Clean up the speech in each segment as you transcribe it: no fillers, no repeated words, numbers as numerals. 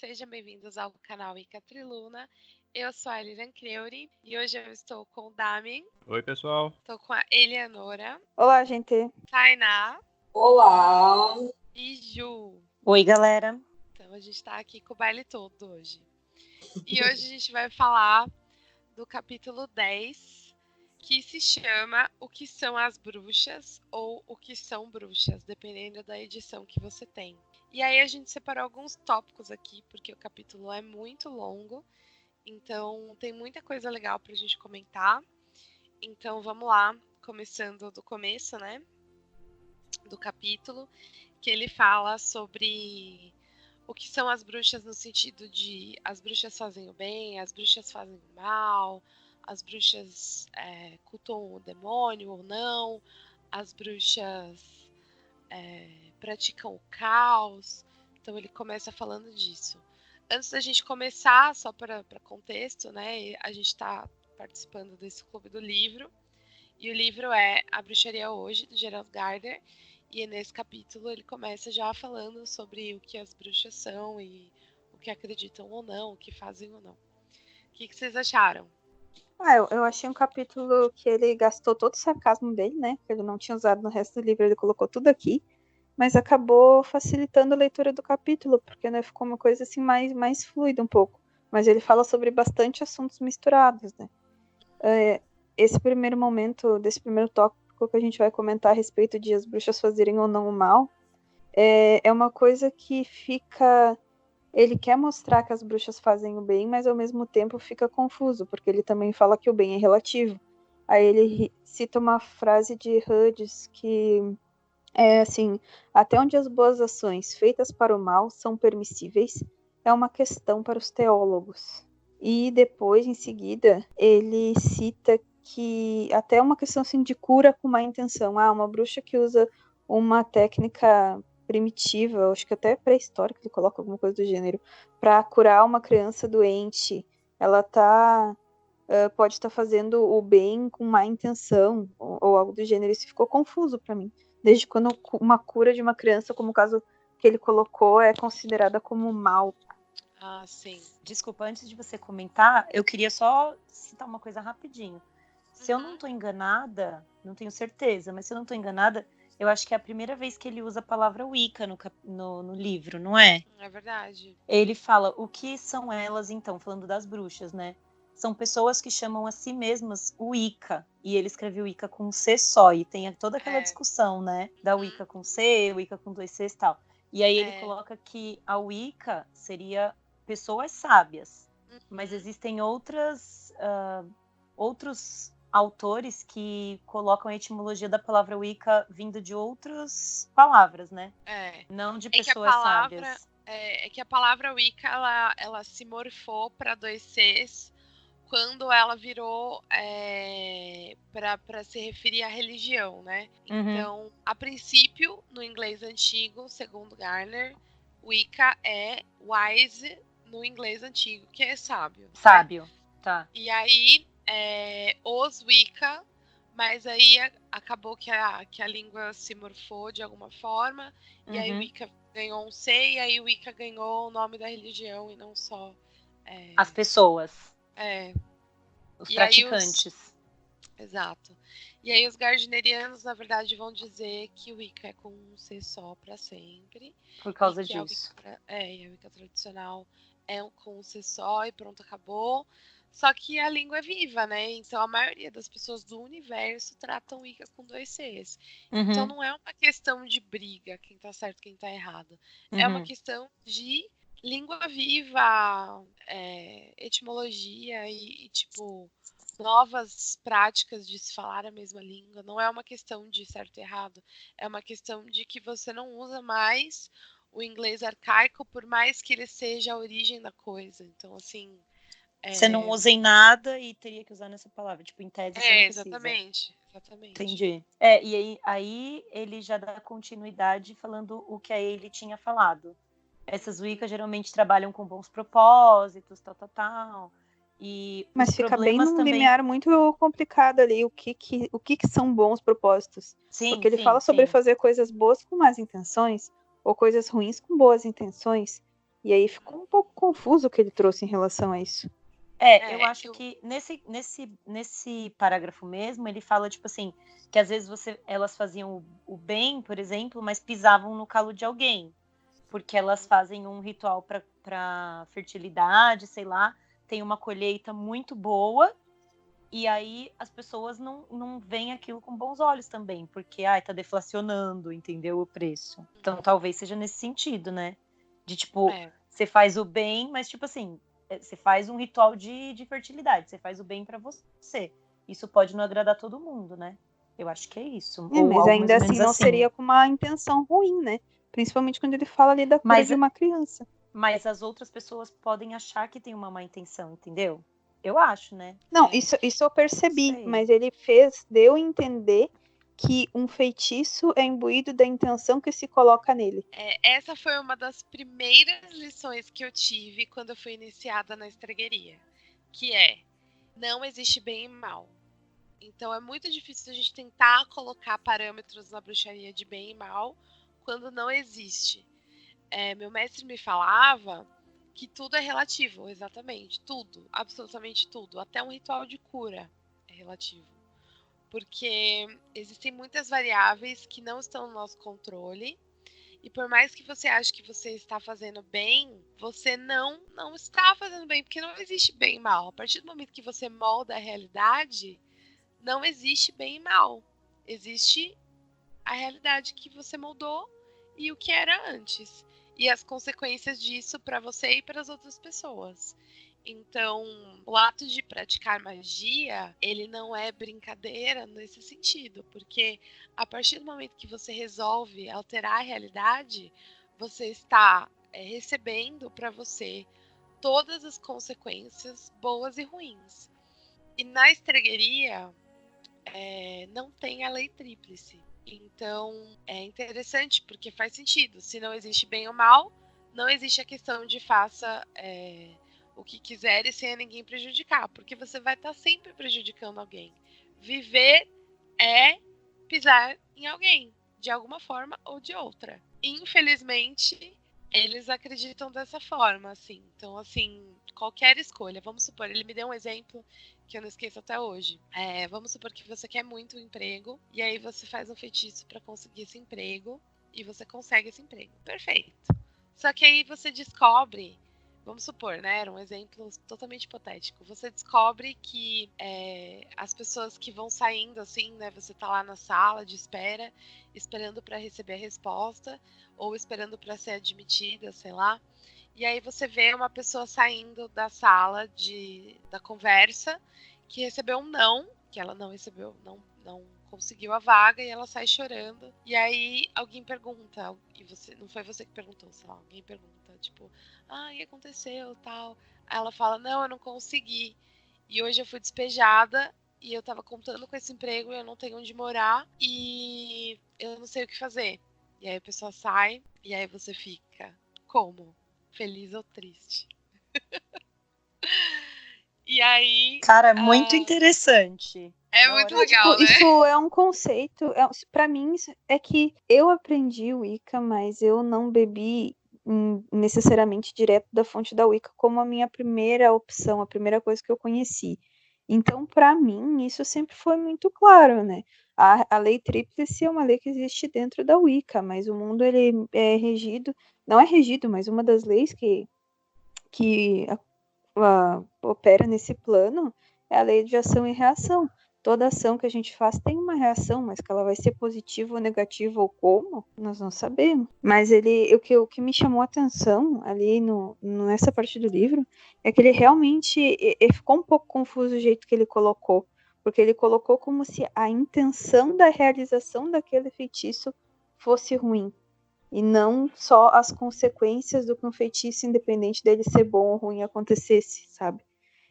sejam bem-vindos ao canal Ica Triluna. Eu sou a Eliran Creuri e hoje eu estou com o Damien. Oi, pessoal. Estou com a Eleanora. Olá, gente. Tainá. Olá. E Ju. Oi, galera. Então a gente está aqui com o baile todo hoje. E hoje a gente vai falar do capítulo 10, que se chama O que são as bruxas ou O que são bruxas, dependendo da edição que você tem. E aí a gente separou alguns tópicos aqui, porque o capítulo é muito longo, então tem muita coisa legal pra gente comentar. Então vamos lá, começando do começo, né, do capítulo, que ele fala sobre o que são as bruxas no sentido de as bruxas fazem o bem, as bruxas fazem o mal, as bruxas cultuam o demônio ou não, as bruxas praticam o caos. Então ele começa falando disso. Antes da gente começar, só para contexto, né, a gente está participando desse clube do livro, e o livro é A Bruxaria Hoje, do Gerald Gardner, e nesse capítulo ele começa já falando sobre o que as bruxas são e o que acreditam ou não, o que fazem ou não. O que vocês acharam? Eu achei um capítulo que ele gastou todo o sarcasmo dele, né? Que ele não tinha usado no resto do livro, ele colocou tudo aqui. Mas acabou facilitando a leitura do capítulo, porque né, ficou uma coisa assim mais fluida um pouco. Mas ele fala sobre bastante assuntos misturados, né? Esse primeiro momento, desse primeiro tópico que a gente vai comentar a respeito de as bruxas fazerem ou não o mal, é uma coisa que fica... Ele quer mostrar que as bruxas fazem o bem, mas ao mesmo tempo fica confuso, porque ele também fala que o bem é relativo. Aí ele cita uma frase de Hudges que é assim: até onde as boas ações feitas para o mal são permissíveis é uma questão para os teólogos. E depois, em seguida, ele cita que até uma questão assim, de cura com má intenção. Uma bruxa que usa uma técnica primitiva, acho que até pré-histórica, ele coloca alguma coisa do gênero, para curar uma criança doente. Ela pode estar fazendo o bem com má intenção, ou algo do gênero. Isso ficou confuso para mim. Desde quando uma cura de uma criança, como o caso que ele colocou, é considerada como mal. Ah, sim. Desculpa, antes de você comentar, eu queria só citar uma coisa rapidinho. Se eu não estou enganada, não tenho certeza, mas se eu não estou enganada, eu acho que é a primeira vez que ele usa a palavra Wicca no livro, não é? É verdade. Ele fala, o que são elas, então, falando das bruxas, né? São pessoas que chamam a si mesmas Wicca, e ele escreveu Wicca com um C só, e tem toda aquela discussão, né? Da Wicca com C, Wicca com 2 Cs e tal. E aí ele coloca que a Wicca seria pessoas sábias, mas existem outros autores que colocam a etimologia da palavra Wicca vindo de outras palavras, né? Não de pessoas sábias. É que a palavra Wicca, ela se morfou para 2 Cs quando ela virou para se referir à religião, né? Então, a princípio, no inglês antigo, segundo Gardner, Wicca é wise no inglês antigo, que é sábio. Sábio, né? Tá. E aí, os Wicca, mas aí acabou que a língua se morfou de alguma forma, e aí Wicca ganhou um C, e aí Wicca ganhou o nome da religião e não só... as pessoas. Os e praticantes. Exato. E aí os gardnerianos, na verdade, vão dizer que o Wicca é com um C só para sempre. Por causa disso. E a Wicca tradicional é com um C só e pronto, acabou. Só que a língua é viva, né? Então a maioria das pessoas do universo tratam Wicca com 2 Cs. Então não é uma questão de briga, quem tá certo, quem tá errado. É uma questão de língua viva, etimologia e tipo, novas práticas de se falar a mesma língua. Não é uma questão de certo e errado. É uma questão de que você não usa mais o inglês arcaico, por mais que ele seja a origem da coisa. Então, assim... Você não usa em nada e teria que usar nessa palavra. Tipo, em tese você não precisa. Exatamente. Entendi. E aí ele já dá continuidade falando o que a ele tinha falado. Essas Wiccas geralmente trabalham com bons propósitos, tal. Mas fica bem num limiar muito complicado ali, o que são bons propósitos. Porque ele fala sobre fazer coisas boas com más intenções, ou coisas ruins com boas intenções. E aí ficou um pouco confuso o que ele trouxe em relação a isso. Eu acho que nesse parágrafo mesmo, ele fala, tipo assim, que às vezes elas faziam o bem, por exemplo, mas pisavam no calo de alguém. Porque elas fazem um ritual para fertilidade, sei lá, tem uma colheita muito boa, e aí as pessoas não veem aquilo com bons olhos também, porque tá deflacionando, entendeu, o preço. Então talvez seja nesse sentido, né? De tipo, você faz o bem, mas tipo assim, você faz um ritual de fertilidade, você faz o bem para você. Isso pode não agradar todo mundo, né? Eu acho que é isso. Ou Mas algo ainda mais ou assim menos não assim. seria com uma intenção ruim, né? Principalmente quando ele fala ali da cura de uma criança. Mas as outras pessoas podem achar que tem uma má intenção, entendeu? Eu acho, né? Não, isso eu percebi, Sei. mas ele deu a entender que um feitiço é imbuído da intenção que se coloca nele. Essa foi uma das primeiras lições que eu tive quando eu fui iniciada na estregueria, que não existe bem e mal. Então é muito difícil a gente tentar colocar parâmetros na bruxaria de bem e mal quando não existe. Meu mestre me falava que tudo é relativo, exatamente, tudo, absolutamente tudo, até um ritual de cura é relativo. Porque existem muitas variáveis que não estão no nosso controle. E por mais que você ache que você está fazendo bem, você não está fazendo bem, porque não existe bem e mal. A partir do momento que você molda a realidade, não existe bem e mal. Existe a realidade que você moldou e o que era antes. E as consequências disso para você e para as outras pessoas. Então, o ato de praticar magia, ele não é brincadeira nesse sentido, porque a partir do momento que você resolve alterar a realidade, você está recebendo para você todas as consequências boas e ruins. E na estregueria, não tem a lei tríplice. Então, é interessante porque faz sentido. Se não existe bem ou mal, não existe a questão de faça o que quiser e sem a ninguém prejudicar, porque você vai estar sempre prejudicando alguém. Viver é pisar em alguém, de alguma forma ou de outra. Infelizmente, eles acreditam dessa forma, assim. Então, assim, qualquer escolha. Vamos supor, ele me deu um exemplo que eu não esqueço até hoje. Vamos supor que você quer muito um emprego, e aí você faz um feitiço para conseguir esse emprego, e você consegue esse emprego. Perfeito. Só que aí você descobre, vamos supor, né? Era um exemplo totalmente hipotético. Você descobre que as pessoas que vão saindo, assim, né? Você tá lá na sala de espera, esperando para receber a resposta, ou esperando para ser admitida, sei lá. E aí você vê uma pessoa saindo da sala da conversa que recebeu um não, que ela não recebeu, não conseguiu a vaga e ela sai chorando. E aí alguém pergunta, e não foi você que perguntou, sei lá, alguém pergunta, tipo, o que aconteceu, tal. Aí ela fala, não, eu não consegui. E hoje eu fui despejada e eu tava contando com esse emprego e eu não tenho onde morar e eu não sei o que fazer. E aí a pessoa sai e aí você fica, como? Feliz ou triste? E aí. Cara, muito interessante. É muito legal, né? Isso é um conceito. Pra mim, é que eu aprendi Wicca, mas eu não bebi necessariamente direto da fonte da Wicca como a minha primeira opção, a primeira coisa que eu conheci. Então, para mim, isso sempre foi muito claro, né? A lei tríplice é uma lei que existe dentro da Wicca, mas o mundo ele é regido, não é regido, mas uma das leis que opera nesse plano é a lei de ação e reação. Toda ação que a gente faz tem uma reação, mas que ela vai ser positiva ou negativa ou como, nós não sabemos. Mas o que me chamou a atenção ali nessa parte do livro é que ele realmente ficou um pouco confuso o jeito que ele colocou, porque ele colocou como se a intenção da realização daquele feitiço fosse ruim e não só as consequências do que um feitiço, independente dele ser bom ou ruim, acontecesse, sabe?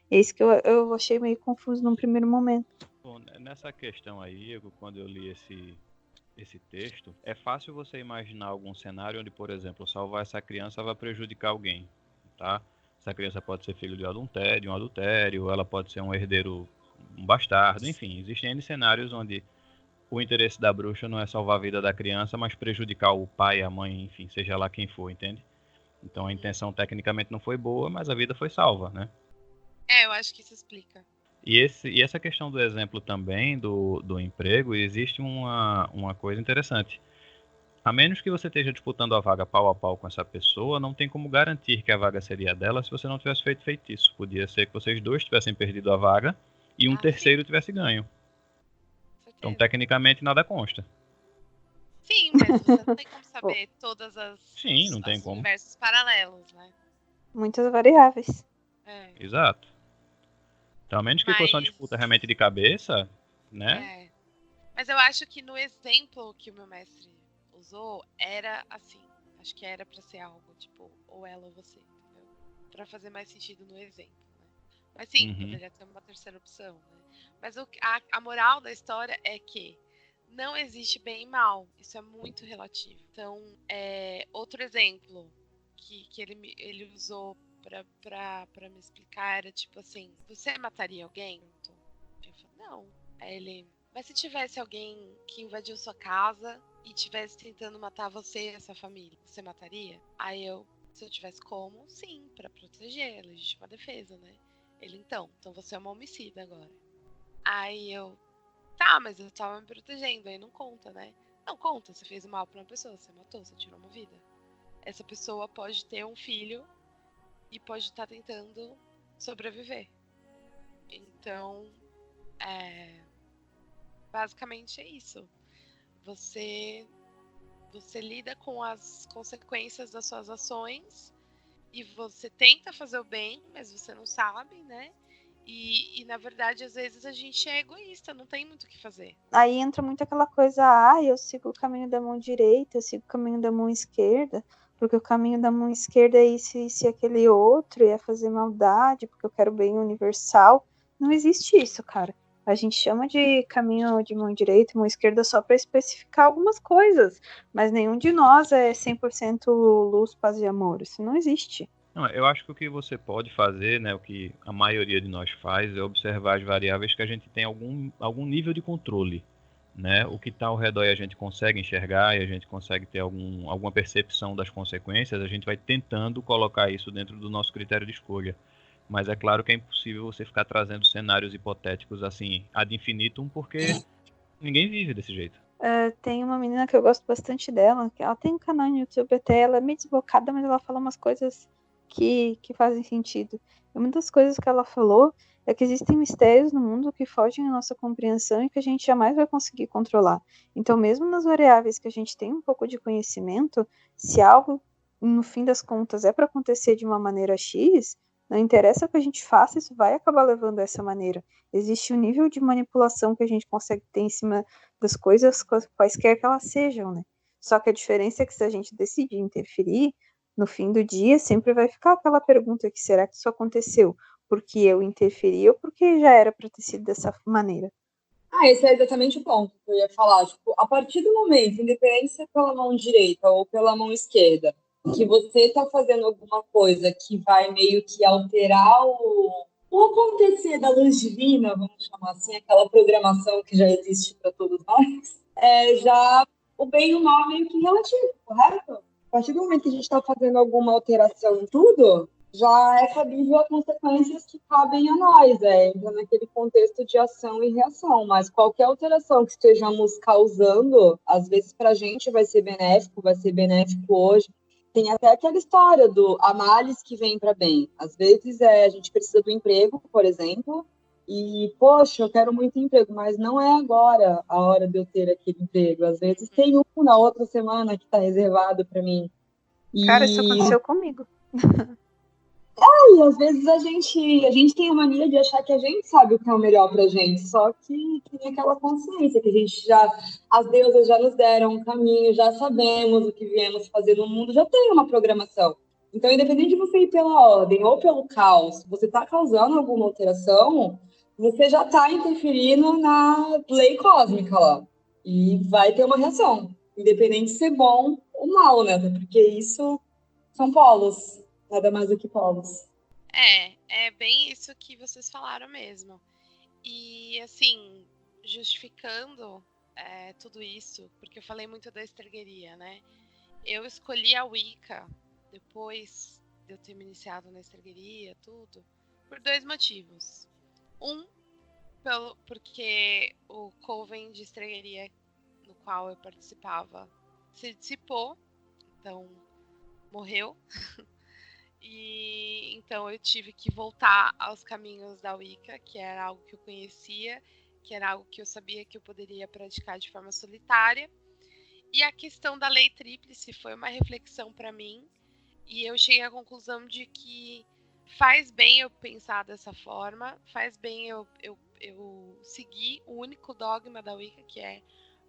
É isso que eu achei meio confuso num primeiro momento. Bom, nessa questão aí, quando eu li esse texto, é fácil você imaginar algum cenário onde, por exemplo, salvar essa criança vai prejudicar alguém, tá? Essa criança pode ser filho de um adultério, ela pode ser um herdeiro, um bastardo, enfim, existem N cenários onde o interesse da bruxa não é salvar a vida da criança, mas prejudicar o pai, a mãe, enfim, seja lá quem for, entende? Então a intenção tecnicamente não foi boa, mas a vida foi salva, né? Eu acho que isso explica. E essa questão do exemplo também do emprego, existe uma coisa interessante. A menos que você esteja disputando a vaga pau a pau com essa pessoa, não tem como garantir que a vaga seria dela se você não tivesse feito feitiço. Podia ser que vocês dois tivessem perdido a vaga e um terceiro tivesse ganho. Então, tecnicamente, nada consta. Sim, mas você não tem como saber todas as Sim, não tem como. universos paralelos, né? Muitas variáveis. Exato. Então, a menos que fosse uma disputa realmente de cabeça, né? Mas eu acho que no exemplo que o meu mestre usou, era assim. Acho que era pra ser algo, tipo, ou ela ou você, entendeu? Pra fazer mais sentido no exemplo, né? Mas sim, poderia ter uma terceira opção, né? Mas a moral da história é que não existe bem e mal. Isso é muito relativo. Então, outro exemplo que ele usou pra me explicar era tipo assim: você mataria alguém? Eu falei, não. Aí ele: mas se tivesse alguém que invadiu sua casa e estivesse tentando matar você e essa família, você mataria? Aí se eu tivesse como, sim, pra proteger, legítima defesa, né? Ele: então você é uma homicida agora. Aí tá, mas eu tava me protegendo, aí não conta, né? Não conta, você fez mal pra uma pessoa, você matou, você tirou uma vida. Essa pessoa pode ter um filho e pode estar tentando sobreviver. Então, basicamente é isso. Você lida com as consequências das suas ações e você tenta fazer o bem, mas você não sabe, né? E na verdade, às vezes a gente é egoísta, não tem muito o que fazer. Aí entra muito aquela coisa, eu sigo o caminho da mão direita, eu sigo o caminho da mão esquerda, porque o caminho da mão esquerda é isso e aquele outro, é fazer maldade, porque eu quero bem universal. Não existe isso, cara. A gente chama de caminho de mão direita e mão esquerda só para especificar algumas coisas, mas nenhum de nós é 100% luz, paz e amor. Isso não existe. Não, eu acho que o que você pode fazer, né, o que a maioria de nós faz, é observar as variáveis que a gente tem algum nível de controle. Né? O que está ao redor e a gente consegue enxergar e a gente consegue ter alguma percepção das consequências, a gente vai tentando colocar isso dentro do nosso critério de escolha. Mas é claro que é impossível você ficar trazendo cenários hipotéticos assim, ad infinitum, porque ninguém vive desse jeito. Tem uma menina que eu gosto bastante dela, que ela tem um canal no YouTube até, ela é meio desbocada, mas ela fala umas coisas que fazem sentido. E uma das coisas que ela falou é que existem mistérios no mundo que fogem à nossa compreensão e que a gente jamais vai conseguir controlar. Então, mesmo nas variáveis que a gente tem um pouco de conhecimento, se algo, no fim das contas, é para acontecer de uma maneira X, não interessa o que a gente faça, isso vai acabar levando a essa maneira. Existe um nível de manipulação que a gente consegue ter em cima das coisas, quaisquer que elas sejam, né? Só que a diferença é que se a gente decidir interferir, no fim do dia sempre vai ficar aquela pergunta que será que isso aconteceu porque eu interferi ou porque já era para ter sido dessa maneira? Esse é exatamente o ponto que eu ia falar. Tipo, a partir do momento, independente se é pela mão direita ou pela mão esquerda, que você está fazendo alguma coisa que vai meio que alterar o acontecer da luz divina, vamos chamar assim, aquela programação que já existe para todos nós, já o bem e o mal é meio que relativo, correto? A partir do momento que a gente está fazendo alguma alteração em tudo, já é cabível a consequências que cabem a nós, entra naquele contexto de ação e reação, mas qualquer alteração que estejamos causando, às vezes para a gente vai ser benéfico hoje. Tem até aquela história do há males que vem para bem. Às vezes a gente precisa do emprego, por exemplo, e, poxa, eu quero muito emprego, mas não é agora a hora de eu ter aquele emprego. Às vezes tem um na outra semana que está reservado para mim. Cara, isso aconteceu comigo. E às vezes a gente tem a mania de achar que a gente sabe o que é o melhor pra gente, só que tem aquela consciência que a gente as deusas já nos deram um caminho, já sabemos o que viemos fazer no mundo, já tem uma programação. Então, independente de você ir pela ordem ou pelo caos, se você está causando alguma alteração, você já está interferindo na lei cósmica lá. E vai ter uma reação, independente de ser bom ou mal, né? Porque isso são polos. Nada mais do que polos. É bem isso que vocês falaram mesmo. E, assim, justificando tudo isso, porque eu falei muito da estergueria, né? Eu escolhi a Wicca depois de eu ter me iniciado na estregueria, tudo, por 2 motivos. Porque o coven de estregueria no qual eu participava se dissipou, então morreu. E então eu tive que voltar aos caminhos da Wicca, que era algo que eu conhecia, que era algo que eu sabia que eu poderia praticar de forma solitária. E a questão da lei tríplice foi uma reflexão para mim, e eu cheguei à conclusão de que faz bem eu pensar dessa forma, faz bem eu seguir o único dogma da Wicca, que é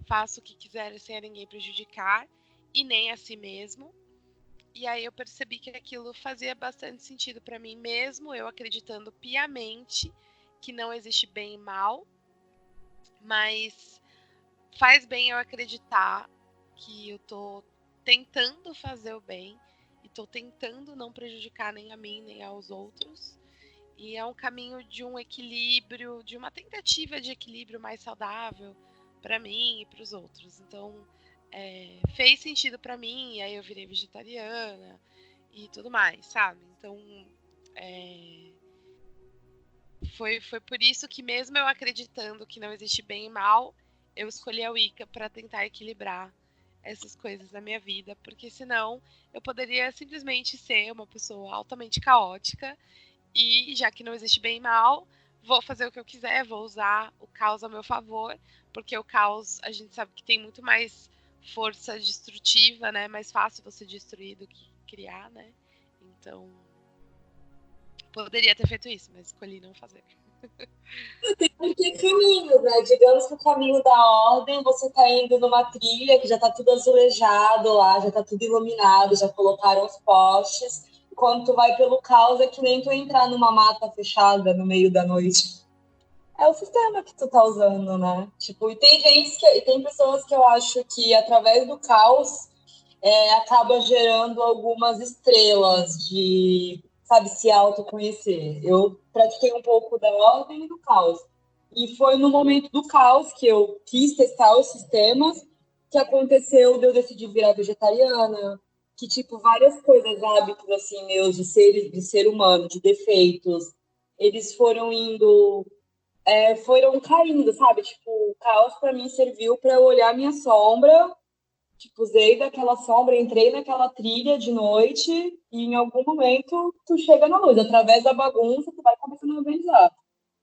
faça o que quiser sem a ninguém prejudicar, e nem a si mesmo. E aí eu percebi que aquilo fazia bastante sentido para mim, mesmo eu acreditando piamente que não existe bem e mal, mas faz bem eu acreditar que eu tô tentando fazer o bem e tô tentando não prejudicar nem a mim nem aos outros. E é um caminho de um equilíbrio, de uma tentativa de equilíbrio mais saudável para mim e para os outros. Então, fez sentido para mim, e aí eu virei vegetariana e tudo mais, sabe? Então, foi por isso que, mesmo eu acreditando que não existe bem e mal, eu escolhi a Wicca para tentar equilibrar essas coisas na minha vida, porque senão eu poderia simplesmente ser uma pessoa altamente caótica, e já que não existe bem e mal, vou fazer o que eu quiser, vou usar o caos a meu favor, porque o caos, a gente sabe que tem muito mais força destrutiva, né? Mais fácil você destruir do que criar, né? Então, poderia ter feito isso, mas escolhi não fazer. Porque caminhos, né? Digamos que o caminho da ordem, você tá indo numa trilha que já tá tudo azulejado lá, já tá tudo iluminado, já colocaram os postes. Quando tu vai pelo caos, é que nem tu entrar numa mata fechada no meio da noite. É o sistema que tu tá usando, né? Tipo, e tem pessoas que eu acho que através do caos acaba gerando algumas estrelas de, sabe, se autoconhecer. Eu pratiquei um pouco da ordem e do caos. E foi no momento do caos que eu quis testar os sistemas que aconteceu de eu decidir virar vegetariana, que, tipo, várias coisas, hábitos, assim, meus de ser humano, de defeitos, eles foram caindo, sabe? Tipo, o caos para mim serviu para eu olhar minha sombra. Tipo, usei daquela sombra, entrei naquela trilha de noite e em algum momento tu chega na luz. Através da bagunça, tu vai começando a organizar.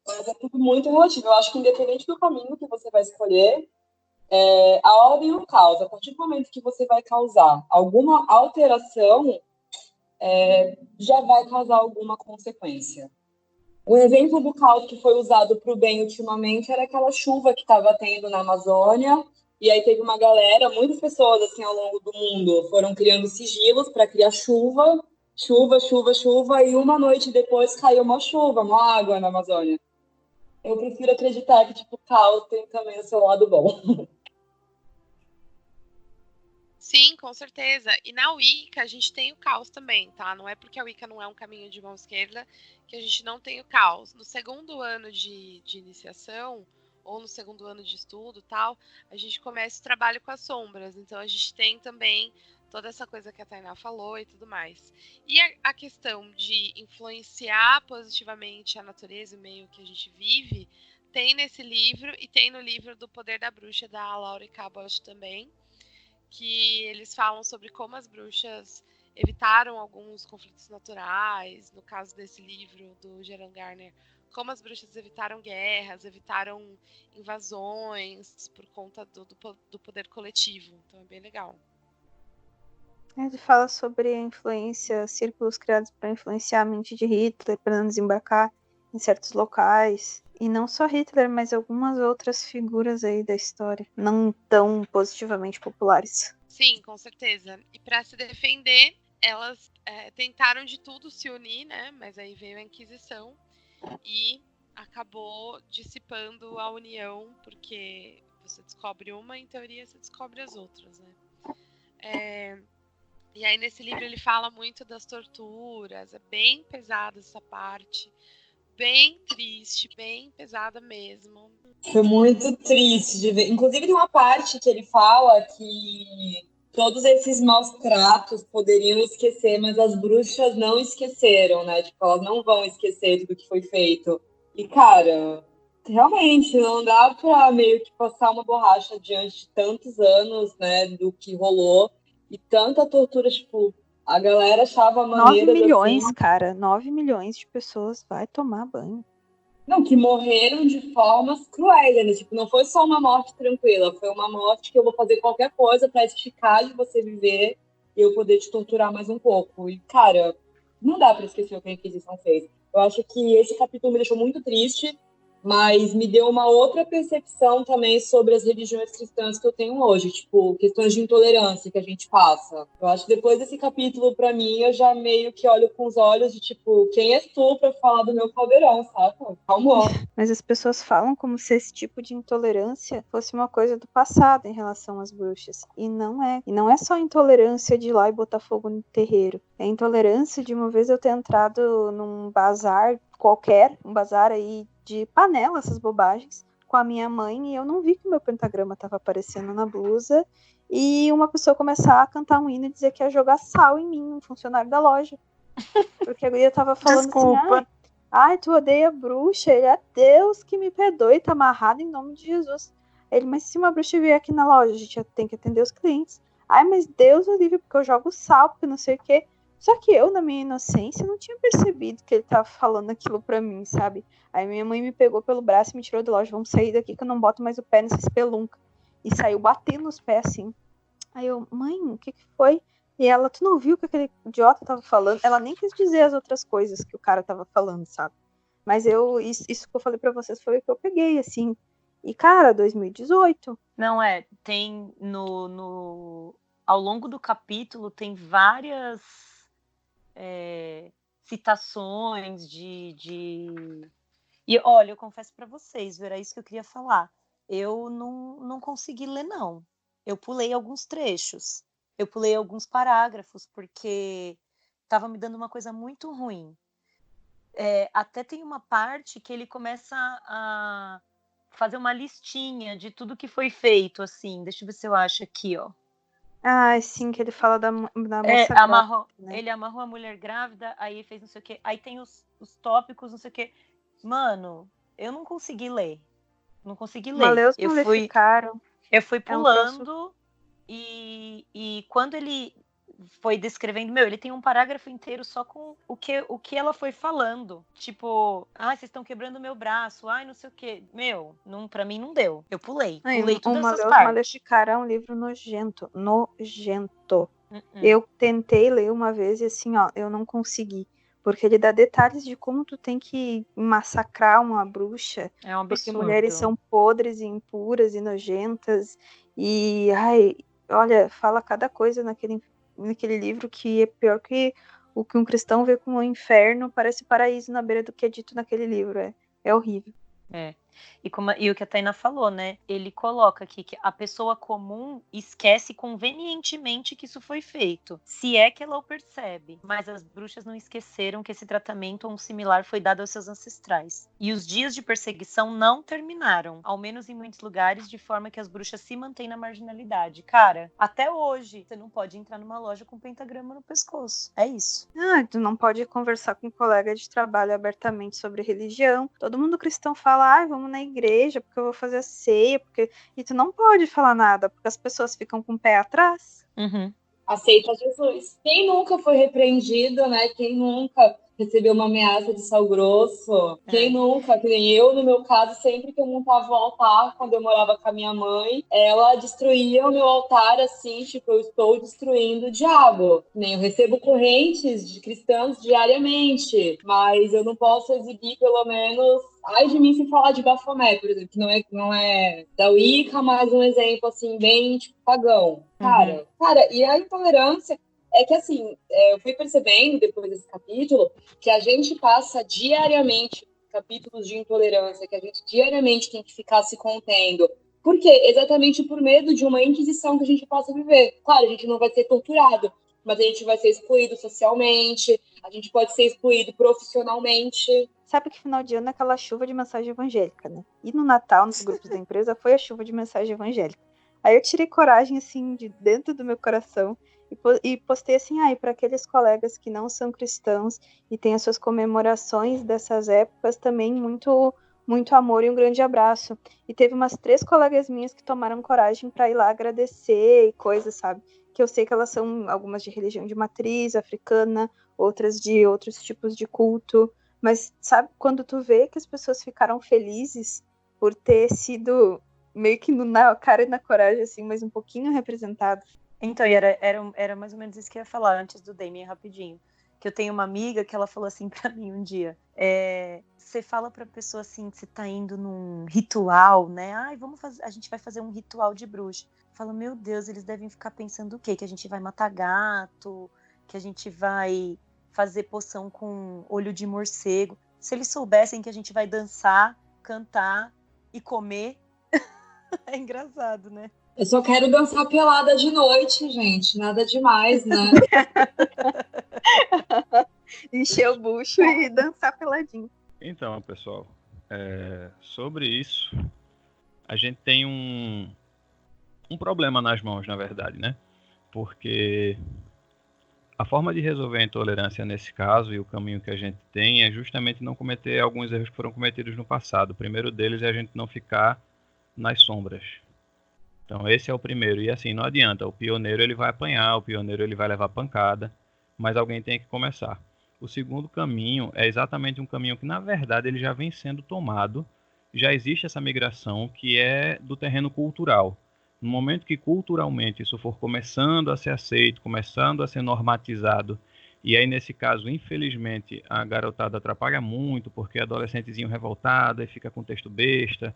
Mas é tudo muito relativo. Eu acho que independente do caminho que você vai escolher, a ordem e o caos. A partir do momento que você vai causar alguma alteração, já vai causar alguma consequência. O exemplo do caos que foi usado para o bem ultimamente era aquela chuva que estava tendo na Amazônia. E aí teve uma galera, muitas pessoas assim ao longo do mundo foram criando sigilos para criar chuva, chuva, chuva, chuva, e uma noite depois caiu uma chuva, uma água na Amazônia. Eu prefiro acreditar que tipo, o caos tem também o seu lado bom. Sim, com certeza. E na Wicca a gente tem o caos também, tá? Não é porque a Wicca não é um caminho de mão esquerda que a gente não tem o caos. No segundo ano de iniciação, ou no segundo ano de estudo tal, a gente começa o trabalho com as sombras. Então a gente tem também toda essa coisa que a Tainá falou e tudo mais. E a questão de influenciar positivamente a natureza e o meio que a gente vive, tem nesse livro e tem no livro do Poder da Bruxa, da Laurie Cabot também, que eles falam sobre como as bruxas evitaram alguns conflitos naturais, no caso desse livro do Gerard Garner, como as bruxas evitaram guerras, evitaram invasões por conta do poder coletivo. Então é bem legal. Ele fala sobre a influência, círculos criados para influenciar a mente de Hitler, para não desembarcar em certos locais. E não só Hitler, mas algumas outras figuras aí da história, não tão positivamente populares. Sim, com certeza. E para se defender, elas tentaram de tudo se unir, né? Mas aí veio a Inquisição e acabou dissipando a união, porque você descobre uma, em teoria você descobre as outras, né? E aí nesse livro ele fala muito das torturas, é bem pesada essa parte, bem triste, bem pesada mesmo. Foi muito triste de ver. Inclusive, tem uma parte que ele fala que todos esses maus tratos poderiam esquecer, mas as bruxas não esqueceram, né? Tipo, elas não vão esquecer tudo que foi feito. E, cara, realmente, não dá pra meio que passar uma borracha diante de tantos anos, né, do que rolou e tanta tortura, tipo, a galera achava 9 maneiras milhões, assim. cara. 9 milhões de pessoas vai tomar banho. Não, que morreram de formas cruéis, né? Tipo, não foi só uma morte tranquila, foi uma morte que eu vou fazer qualquer coisa pra esticar de você viver e eu poder te torturar mais um pouco. E, cara, não dá pra esquecer o que a Inquisição fez. Eu acho que esse capítulo me deixou muito triste, mas me deu uma outra percepção também sobre as religiões cristãs que eu tenho hoje, tipo, questões de intolerância que a gente passa. Eu acho que depois desse capítulo, pra mim, eu já meio que olho com os olhos de, tipo, quem és tu pra falar do meu caldeirão, saca? Calma. Mas as pessoas falam como se esse tipo de intolerância fosse uma coisa do passado em relação às bruxas. E não é. E não é só intolerância de ir lá e botar fogo no terreiro. É intolerância de uma vez eu ter entrado num bazar qualquer, um bazar aí de panela, essas bobagens, com a minha mãe, e eu não vi que o meu pentagrama estava aparecendo na blusa, e uma pessoa começar a cantar um hino e dizer que ia jogar sal em mim, um funcionário da loja. Porque a guria tava falando Desculpa. assim, ai, tu odeia bruxa? Ele é Deus que me perdoe, tá amarrado em nome de Jesus. Ele, mas se uma bruxa vier aqui na loja, a gente tem que atender os clientes. Ai, mas Deus o livre, porque eu jogo sal, porque não sei o quê. Só que eu, na minha inocência, não tinha percebido que ele tava falando aquilo pra mim, sabe? Aí minha mãe me pegou pelo braço e me tirou da loja. Vamos sair daqui que eu não boto mais o pé nessa espelunca. E saiu batendo os pés assim. Aí eu, mãe, o que foi? E ela, tu não viu o que aquele idiota tava falando? Ela nem quis dizer as outras coisas que o cara tava falando, sabe? Mas isso que eu falei pra vocês foi o que eu peguei, assim. E, cara, 2018. Não tem ao longo do capítulo tem várias citações E olha, eu confesso para vocês, era isso que eu queria falar. Eu não consegui ler, não. Eu pulei alguns trechos. Eu pulei alguns parágrafos, porque estava me dando uma coisa muito ruim. Até tem uma parte que ele começa a fazer uma listinha de tudo que foi feito, assim. Deixa eu ver se eu acho aqui, ó. Ah, sim, que ele fala da moça grávida, né? Ele amarrou a mulher grávida, aí fez não sei o quê. Aí tem os tópicos, não sei o quê. Mano, eu não consegui ler. Não consegui ler. Maleus Maleficarum. Eu fui É um pulando e quando ele foi descrevendo, ele tem um parágrafo inteiro só com o que ela foi falando. Tipo, vocês estão quebrando meu braço, não sei o quê. Pra mim não deu. Eu pulei todas essas Maleus partes. Maleficarum é um livro nojento. Nojento. Eu tentei ler uma vez e assim, ó, eu não consegui. Porque ele dá detalhes de como tu tem que massacrar uma bruxa. É um absurdo. Porque mulheres são podres e impuras e nojentas. E, olha, fala cada coisa naquele livro que é pior que o que um cristão vê como um inferno, parece paraíso na beira do que é dito naquele livro. É horrível. E o que a Tainá falou, né? Ele coloca aqui que a pessoa comum esquece convenientemente que isso foi feito, se é que ela o percebe. Mas as bruxas não esqueceram que esse tratamento ou um similar foi dado aos seus ancestrais. E os dias de perseguição não terminaram, ao menos em muitos lugares, de forma que as bruxas se mantêm na marginalidade. Cara, até hoje, você não pode entrar numa loja com um pentagrama no pescoço. É isso. Tu não pode conversar com um colega de trabalho abertamente sobre religião. Todo mundo cristão fala, vamos na igreja, porque eu vou fazer a ceia, e tu não pode falar nada, porque as pessoas ficam com o pé atrás. Aceita Jesus. Quem nunca foi repreendido, né? Quem nunca recebeu uma ameaça de sal grosso? Quem nunca, que nem eu, no meu caso, sempre que eu montava o altar, quando eu morava com a minha mãe, ela destruía o meu altar assim, tipo, eu estou destruindo o diabo. Nem eu recebo correntes de cristãos diariamente, mas eu não posso exibir, pelo menos, ai de mim se falar de Bafomé, por exemplo, que não é da Wicca, mas um exemplo, assim, bem, tipo, pagão. Cara, e a intolerância é que, assim, eu fui percebendo, depois desse capítulo, que a gente passa diariamente capítulos de intolerância, que a gente diariamente tem que ficar se contendo. Por quê? Exatamente por medo de uma inquisição que a gente possa viver. Claro, a gente não vai ser torturado, mas a gente vai ser excluído socialmente, a gente pode ser excluído profissionalmente. Sabe que final de ano é aquela chuva de mensagem evangélica, né? E no Natal, nos grupos da empresa, foi a chuva de mensagem evangélica. Aí eu tirei coragem, assim, de dentro do meu coração e postei assim, e para aqueles colegas que não são cristãos e têm as suas comemorações dessas épocas, também muito, muito amor e um grande abraço. E teve umas 3 colegas minhas que tomaram coragem para ir lá agradecer e coisas, sabe? Que eu sei que elas são algumas de religião de matriz africana, outras de outros tipos de culto. Mas sabe quando tu vê que as pessoas ficaram felizes por ter sido meio que na cara e na coragem, assim, mas um pouquinho representado. Então, e era mais ou menos isso que eu ia falar antes do Damien, rapidinho. Que eu tenho uma amiga que ela falou assim pra mim um dia. Você fala pra pessoa assim, que você tá indo num ritual, né? Ai, a gente vai fazer um ritual de bruxa. Fala, meu Deus, eles devem ficar pensando o quê? Que a gente vai matar gato, que a gente vai fazer poção com olho de morcego. Se eles soubessem que a gente vai dançar, cantar e comer, é engraçado, né? Eu só quero dançar pelada de noite, gente. Nada demais, né? Encher o bucho e dançar peladinho. Então, pessoal, sobre isso, a gente tem um problema nas mãos, na verdade, né? Porque a forma de resolver a intolerância nesse caso e o caminho que a gente tem é justamente não cometer alguns erros que foram cometidos no passado. O primeiro deles é a gente não ficar nas sombras. Então esse é o primeiro. E assim, não adianta. O pioneiro ele vai apanhar, o pioneiro ele vai levar pancada, mas alguém tem que começar. O segundo caminho é exatamente um caminho que, na verdade, ele já vem sendo tomado. Já existe essa migração que é do terreno cultural. No momento que culturalmente isso for começando a ser aceito, começando a ser normatizado, e aí nesse caso, infelizmente, a garotada atrapalha muito, porque é adolescentezinho revoltado e fica com texto besta.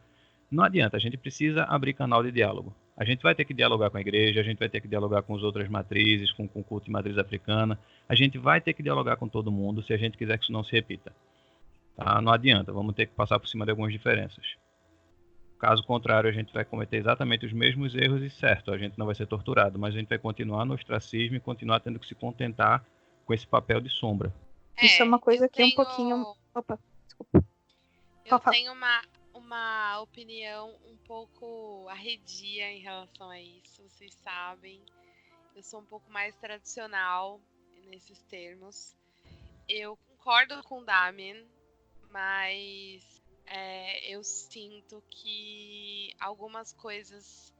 Não adianta, a gente precisa abrir canal de diálogo. A gente vai ter que dialogar com a igreja, a gente vai ter que dialogar com as outras matrizes, com o culto de matriz africana. A gente vai ter que dialogar com todo mundo se a gente quiser que isso não se repita. Tá? Não adianta, vamos ter que passar por cima de algumas diferenças. Caso contrário, a gente vai cometer exatamente os mesmos erros e certo, a gente não vai ser torturado, mas a gente vai continuar no ostracismo e continuar tendo que se contentar com esse papel de sombra. Isso é uma coisa que é um pouquinho... Opa, desculpa. Eu tenho uma opinião um pouco arredia em relação a isso, vocês sabem. Eu sou um pouco mais tradicional nesses termos. Eu concordo com o Damien, mas eu sinto que algumas coisas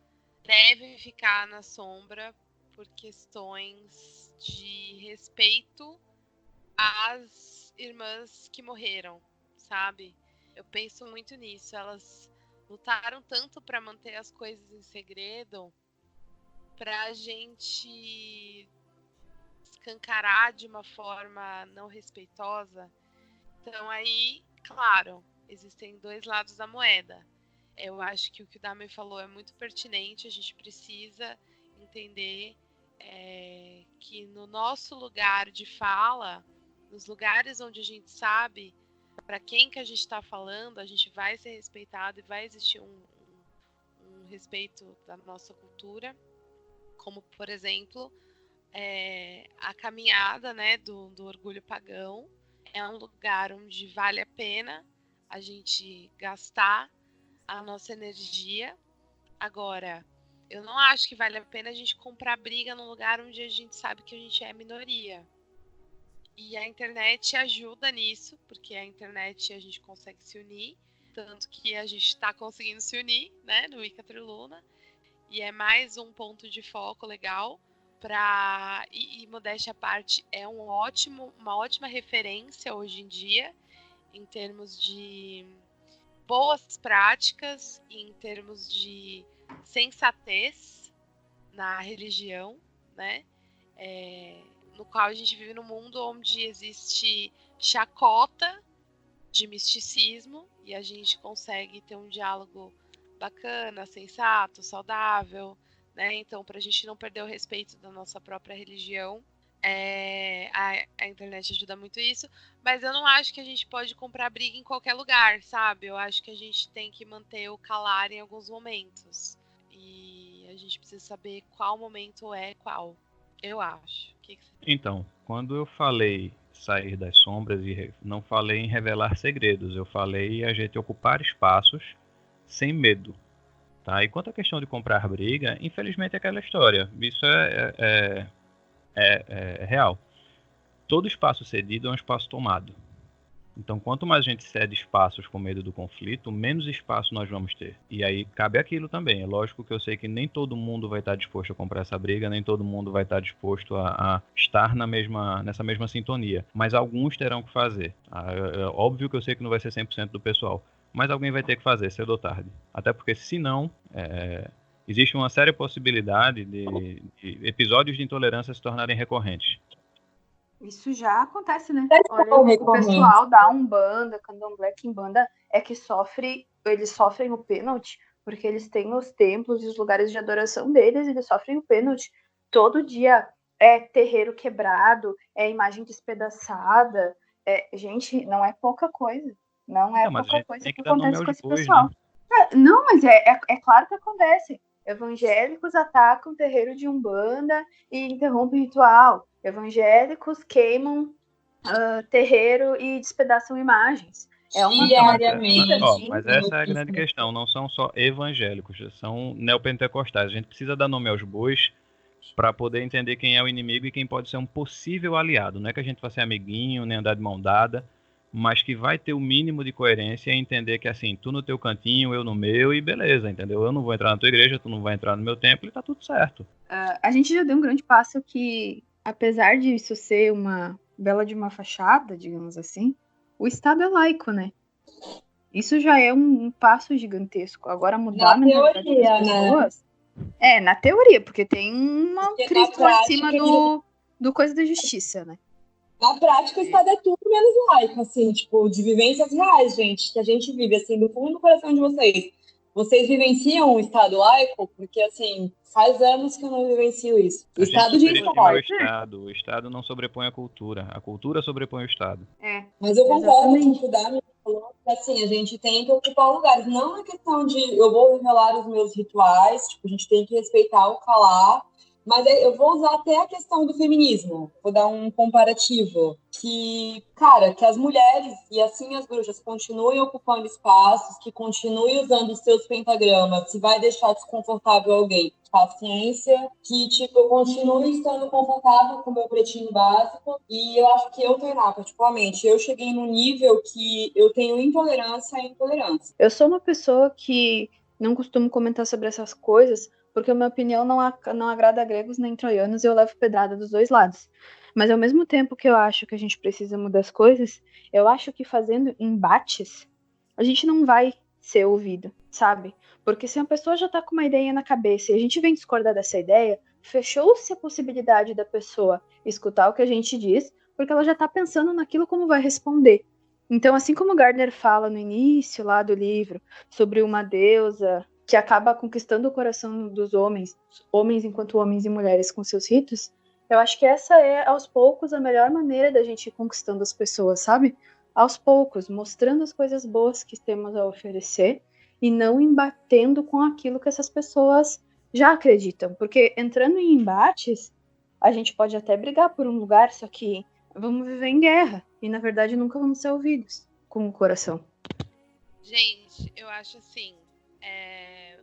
devem ficar na sombra por questões de respeito às irmãs que morreram, sabe? Eu penso muito nisso. Elas lutaram tanto para manter as coisas em segredo, pra gente escancarar de uma forma não respeitosa. Então aí, claro, existem 2 lados da moeda. Eu acho que o que o Dami falou é muito pertinente. A gente precisa entender que no nosso lugar de fala, nos lugares onde a gente sabe para quem que a gente está falando, a gente vai ser respeitado e vai existir um respeito da nossa cultura, como, por exemplo, a caminhada, né, do orgulho pagão. É um lugar onde vale a pena a gente gastar a nossa energia. Agora, eu não acho que vale a pena a gente comprar briga num lugar onde a gente sabe que a gente é minoria. E a internet ajuda nisso, porque a internet a gente consegue se unir, tanto que a gente está conseguindo se unir, né, no Wicca Triluna, e é mais um ponto de foco legal para e modéstia à parte, é uma ótima referência hoje em dia em termos de boas práticas e em termos de sensatez na religião, né? No qual a gente vive num mundo onde existe chacota de misticismo e a gente consegue ter um diálogo bacana, sensato, saudável, né? Então, para a gente não perder o respeito da nossa própria religião, a internet ajuda muito isso, mas eu não acho que a gente pode comprar briga em qualquer lugar, sabe? Eu acho que a gente tem que manter o calar em alguns momentos. E a gente precisa saber qual momento é qual. Eu acho. Então, quando eu falei sair das sombras e não falei em revelar segredos, eu falei a gente ocupar espaços sem medo. Tá? E quanto à questão de comprar briga, infelizmente é aquela história. Isso é real. Todo espaço cedido é um espaço tomado. Então, quanto mais a gente cede espaços com medo do conflito, menos espaço nós vamos ter. E aí cabe aquilo também. É lógico que eu sei que nem todo mundo vai estar disposto a comprar essa briga, nem todo mundo vai estar disposto a estar nessa mesma sintonia. Mas alguns terão que fazer. É óbvio que eu sei que não vai ser 100% do pessoal, mas alguém vai ter que fazer, cedo ou tarde. Até porque, senão, existe uma séria possibilidade de episódios de intolerância se tornarem recorrentes. Isso já acontece, né? Olha, o pessoal da Umbanda, Candomblé, Quimbanda, é que eles sofrem o pênalti, porque eles têm os templos e os lugares de adoração deles, e eles sofrem o pênalti. Todo dia é terreiro quebrado, é imagem despedaçada. Gente, não é pouca coisa. Não é pouca coisa que acontece com esse pessoal. Né? Não, mas é claro que acontece. Evangélicos atacam o terreiro de Umbanda e interrompem o ritual. Evangélicos queimam terreiro e despedaçam imagens. Mas essa é a grande questão. Não são só evangélicos, são neopentecostais. A gente precisa dar nome aos bois para poder entender quem é o inimigo e quem pode ser um possível aliado. Não é que a gente vai ser amiguinho, nem andar de mão dada, mas que vai ter o mínimo de coerência e entender que, assim, tu no teu cantinho, eu no meu, e beleza, entendeu? Eu não vou entrar na tua igreja, tu não vai entrar no meu templo, e tá tudo certo. A gente já deu um grande passo que, apesar de isso ser uma bela de uma fachada, digamos assim, o Estado é laico, né? Isso já é um passo gigantesco. Agora mudar a mentalidade das pessoas... Né? Na teoria, porque tem uma Cristo lá em cima do coisa da justiça, né? Na prática, o Estado é tudo menos laico, assim, tipo, de vivências reais, gente, que a gente vive, assim, do fundo do coração de vocês. Vocês vivenciam o Estado laico? Porque, assim, faz anos que eu não vivencio isso. O Estado de o Estado não sobrepõe a cultura sobrepõe o Estado. Mas eu concordo com o que o Dami falou, que, assim, a gente tem que ocupar lugares. Não é questão de eu vou revelar os meus rituais, tipo, a gente tem que respeitar o calar. Mas eu vou usar até a questão do feminismo. Vou dar um comparativo. Que, cara, que as mulheres e assim as bruxas continuem ocupando espaços, que continuem usando os seus pentagramas. Se vai deixar desconfortável alguém, paciência. Que, tipo, eu continue estando confortável com o meu pretinho básico. E eu acho que eu, Tainá, particularmente, eu cheguei num nível que eu tenho intolerância à intolerância. Eu sou uma pessoa que não costumo comentar sobre essas coisas, porque a minha opinião não agrada a gregos nem troianos e eu levo pedrada dos dois lados. Mas ao mesmo tempo que eu acho que a gente precisa mudar as coisas, eu acho que fazendo embates, a gente não vai ser ouvido, sabe? Porque se uma pessoa já tá com uma ideia na cabeça e a gente vem discordar dessa ideia, fechou-se a possibilidade da pessoa escutar o que a gente diz, porque ela já tá pensando naquilo como vai responder. Então, assim como Gardner fala no início lá do livro sobre uma deusa que acaba conquistando o coração dos homens enquanto homens e mulheres com seus ritos, eu acho que essa é, aos poucos, a melhor maneira da gente ir conquistando as pessoas, sabe? Aos poucos, mostrando as coisas boas que temos a oferecer e não embatendo com aquilo que essas pessoas já acreditam. Porque entrando em embates, a gente pode até brigar por um lugar, só que vamos viver em guerra e, na verdade, nunca vamos ser ouvidos com o coração. Gente, eu acho assim,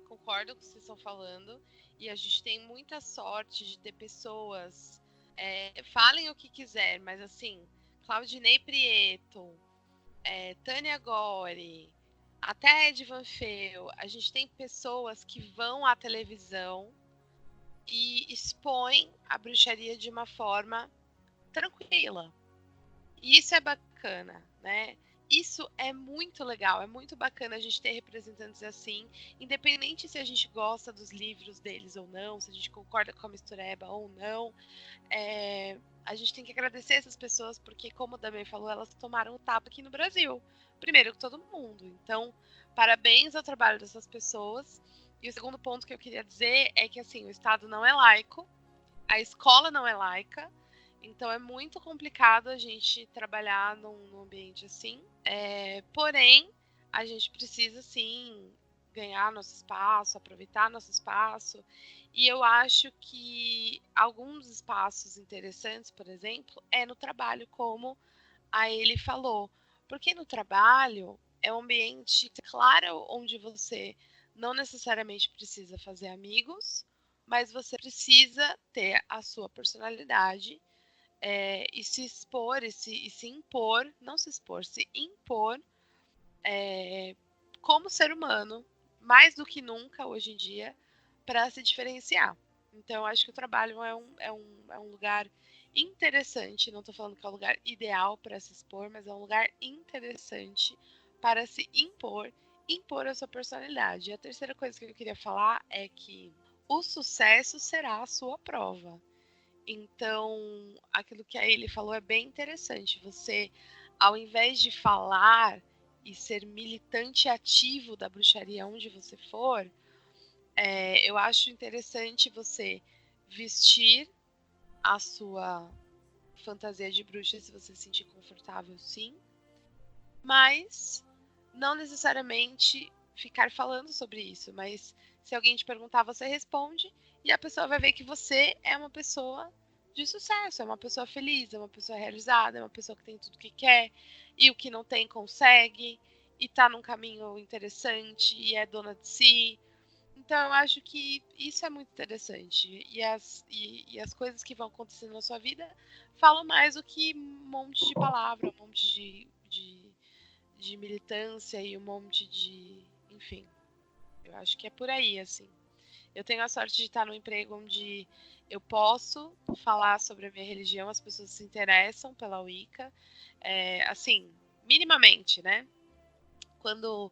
concordo com o que vocês estão falando e a gente tem muita sorte de ter pessoas, falem o que quiser, mas assim, Claudinei Prieto, Tânia Gore, até Ed Van Feel, a gente tem pessoas que vão à televisão e expõem a bruxaria de uma forma tranquila. E isso é bacana, né? Isso é muito legal, é muito bacana a gente ter representantes assim, independente se a gente gosta dos livros deles ou não, se a gente concorda com a mistureba ou não. A gente tem que agradecer essas pessoas, porque, como o Damian falou, elas tomaram o tapa aqui no Brasil. Primeiro que todo mundo. Então, parabéns ao trabalho dessas pessoas. E o segundo ponto que eu queria dizer é que, assim, o Estado não é laico, a escola não é laica, então é muito complicado a gente trabalhar num ambiente assim. Porém, a gente precisa, sim, ganhar nosso espaço, aproveitar nosso espaço. E eu acho que alguns espaços interessantes, por exemplo, é no trabalho, como a Eli falou. Porque no trabalho é um ambiente claro onde você não necessariamente precisa fazer amigos, mas você precisa ter a sua personalidade e se expor, e se impor, não se expor, se impor como ser humano, mais do que nunca hoje em dia, para se diferenciar. Então, eu acho que o trabalho é um lugar interessante, não estou falando que é o lugar ideal para se expor, mas é um lugar interessante para se impor a sua personalidade. E a terceira coisa que eu queria falar é que o sucesso será a sua prova. Então, aquilo que a Ele falou é bem interessante. Você, ao invés de falar e ser militante ativo da bruxaria onde você for, eu acho interessante você vestir a sua fantasia de bruxa se você se sentir confortável, sim, mas não necessariamente ficar falando sobre isso, mas se alguém te perguntar, você responde e a pessoa vai ver que você é uma pessoa de sucesso, é uma pessoa feliz, é uma pessoa realizada, é uma pessoa que tem tudo que quer e o que não tem consegue e tá num caminho interessante e é dona de si. Então eu acho que isso é muito interessante e as coisas que vão acontecendo na sua vida falam mais do que um monte de palavra, um monte de militância e um monte de... Enfim, eu acho que é por aí, assim. Eu tenho a sorte de estar num emprego onde eu posso falar sobre a minha religião, as pessoas se interessam pela Wicca, assim, minimamente, né? Quando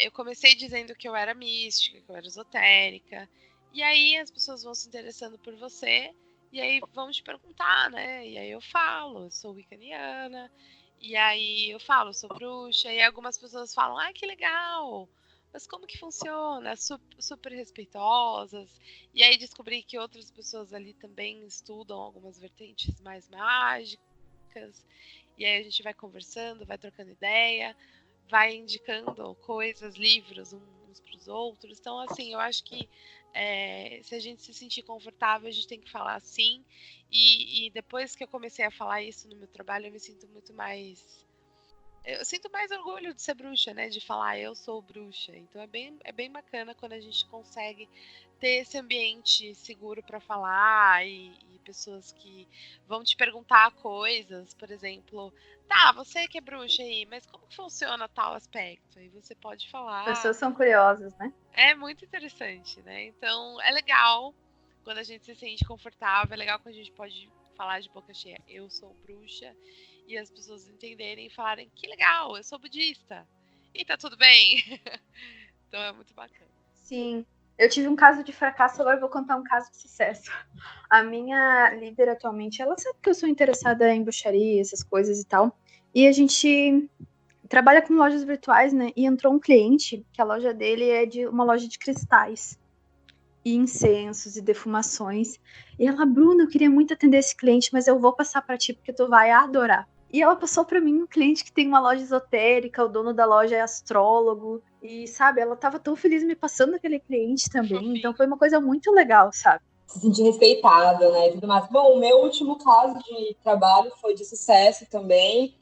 eu comecei dizendo que eu era mística, que eu era esotérica, e aí as pessoas vão se interessando por você, e aí vão te perguntar, né? E aí eu falo, eu sou wiccaniana, e aí eu falo, eu sou bruxa, e algumas pessoas falam, ah, que legal, mas como que funciona? Super respeitosas, e aí descobri que outras pessoas ali também estudam algumas vertentes mais mágicas, e aí a gente vai conversando, vai trocando ideia, vai indicando coisas, livros uns para os outros. Então, assim, eu acho que se a gente se sentir confortável, a gente tem que falar sim. E depois que eu comecei a falar isso no meu trabalho, eu me sinto muito mais... Eu sinto mais orgulho de ser bruxa, né? De falar eu sou bruxa. Então é bem bacana quando a gente consegue ter esse ambiente seguro para falar e pessoas que vão te perguntar coisas, por exemplo, tá, você que é bruxa aí, mas como que funciona tal aspecto? Aí você pode As falar. pessoas são curiosas, né? É muito interessante, né? Então é legal quando a gente se sente confortável, é legal quando a gente pode falar de boca cheia, eu sou bruxa, e as pessoas entenderem e falarem, que legal, eu sou budista. E tá tudo bem. Então é muito bacana. Sim. Eu tive um caso de fracasso, agora eu vou contar um caso de sucesso. A minha líder atualmente, ela sabe que eu sou interessada em bruxaria, essas coisas e tal. E a gente trabalha com lojas virtuais, né? E entrou um cliente, que a loja dele é de uma loja de cristais. E incensos e defumações. E ela, Bruna, eu queria muito atender esse cliente, mas eu vou passar para ti porque tu vai adorar. E ela passou para mim um cliente que tem uma loja esotérica, o dono da loja é astrólogo. E, sabe, ela tava tão feliz me passando aquele cliente também. Fofinho. Então foi uma coisa muito legal, sabe? Se sentir respeitada, né, e tudo mais. Bom, o meu último caso de trabalho foi de sucesso também.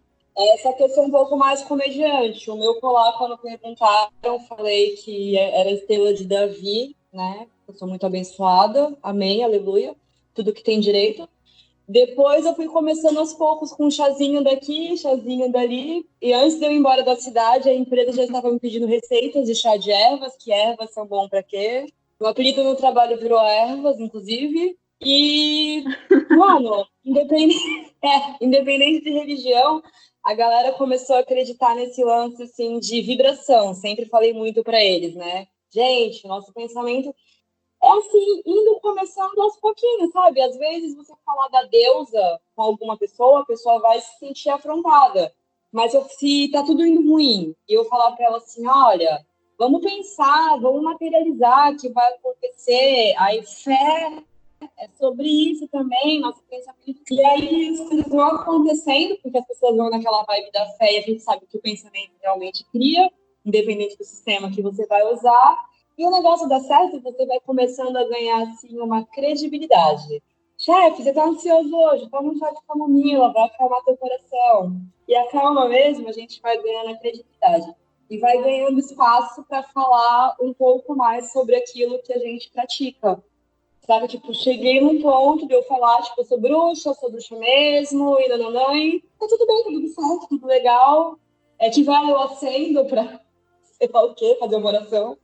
Só que eu sou um pouco mais comediante. O meu colar, quando perguntaram, eu falei que era a estrela de Davi, né? Eu sou muito abençoada, amém, aleluia, tudo que tem direito. Depois eu fui começando aos poucos com um chazinho daqui, chazinho dali. E antes de eu ir embora da cidade, a empresa já estava me pedindo receitas de chá de ervas, que ervas são bom para quê? O apelido no trabalho virou ervas, inclusive. E, mano, independente de religião, a galera começou a acreditar nesse lance assim, de vibração. Sempre falei muito para eles, né? Gente, nosso pensamento é assim, indo começando aos pouquinhos, sabe? Às vezes você falar da deusa com alguma pessoa, a pessoa vai se sentir afrontada. Mas se tá tudo indo ruim, e eu falar para ela assim, olha, vamos pensar, vamos materializar o que vai acontecer. Aí fé é sobre isso também, nosso pensamento. E aí as coisas vão acontecendo, porque as pessoas vão naquela vibe da fé e a gente sabe que o pensamento realmente cria, independente do sistema que você vai usar. E o negócio dá certo, você vai começando a ganhar, assim, uma credibilidade. Chefe, você tá ansioso hoje? Toma um chá de camomila, vai acalmar teu coração. E a calma mesmo, a gente vai ganhando a credibilidade. e vai ganhando espaço para falar um pouco mais sobre aquilo que a gente pratica. Sabe, tipo, cheguei num ponto de eu falar, tipo, eu sou bruxa mesmo, e nananã, e tá tudo bem, tá tudo certo, tudo legal. Que vai eu acendo pra, sei lá o quê, fazer uma oração.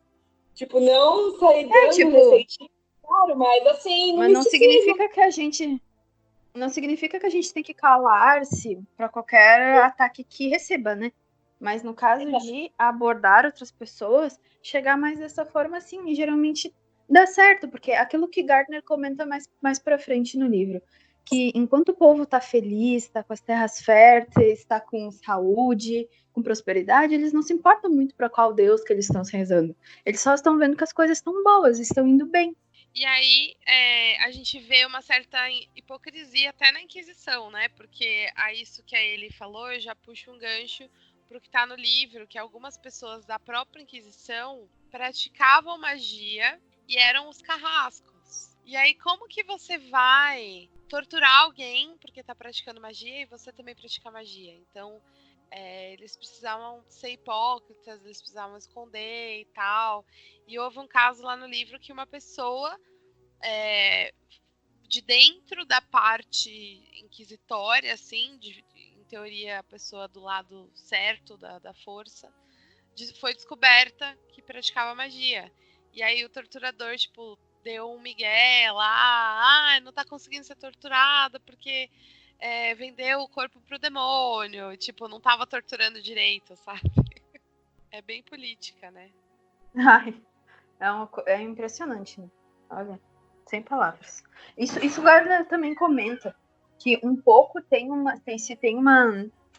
Tipo, não sair dando receitinho, claro, mas assim, mas não significa que a gente... Não significa que a gente tem que calar-se para qualquer ataque que receba, né? Mas no caso de abordar outras pessoas, chegar mais dessa forma, assim, e geralmente dá certo, porque aquilo que Gardner comenta mais para frente no livro, que enquanto o povo está feliz, está com as terras férteis, está com saúde, com prosperidade, eles não se importam muito para qual Deus que eles estão rezando. Eles só estão vendo que as coisas estão boas, estão indo bem. E aí a gente vê uma certa hipocrisia até na Inquisição, né? Porque a isso que a Eli falou, eu já puxo um gancho pro que tá no livro, que algumas pessoas da própria Inquisição praticavam magia e eram os carrascos. E aí como que você vai torturar alguém porque tá praticando magia e você também pratica magia? Então eles precisavam ser hipócritas, eles precisavam esconder e tal. E houve um caso lá no livro que uma pessoa de dentro da parte inquisitória, assim, em teoria a pessoa do lado certo da força, foi descoberta que praticava magia. E aí o torturador, tipo, deu um migué lá, não tá conseguindo ser torturada porque vendeu o corpo pro demônio, tipo, não tava torturando direito, sabe? É bem política, né? Ai, é impressionante, né? Olha, sem palavras. Isso Gardner também comenta que um pouco tem uma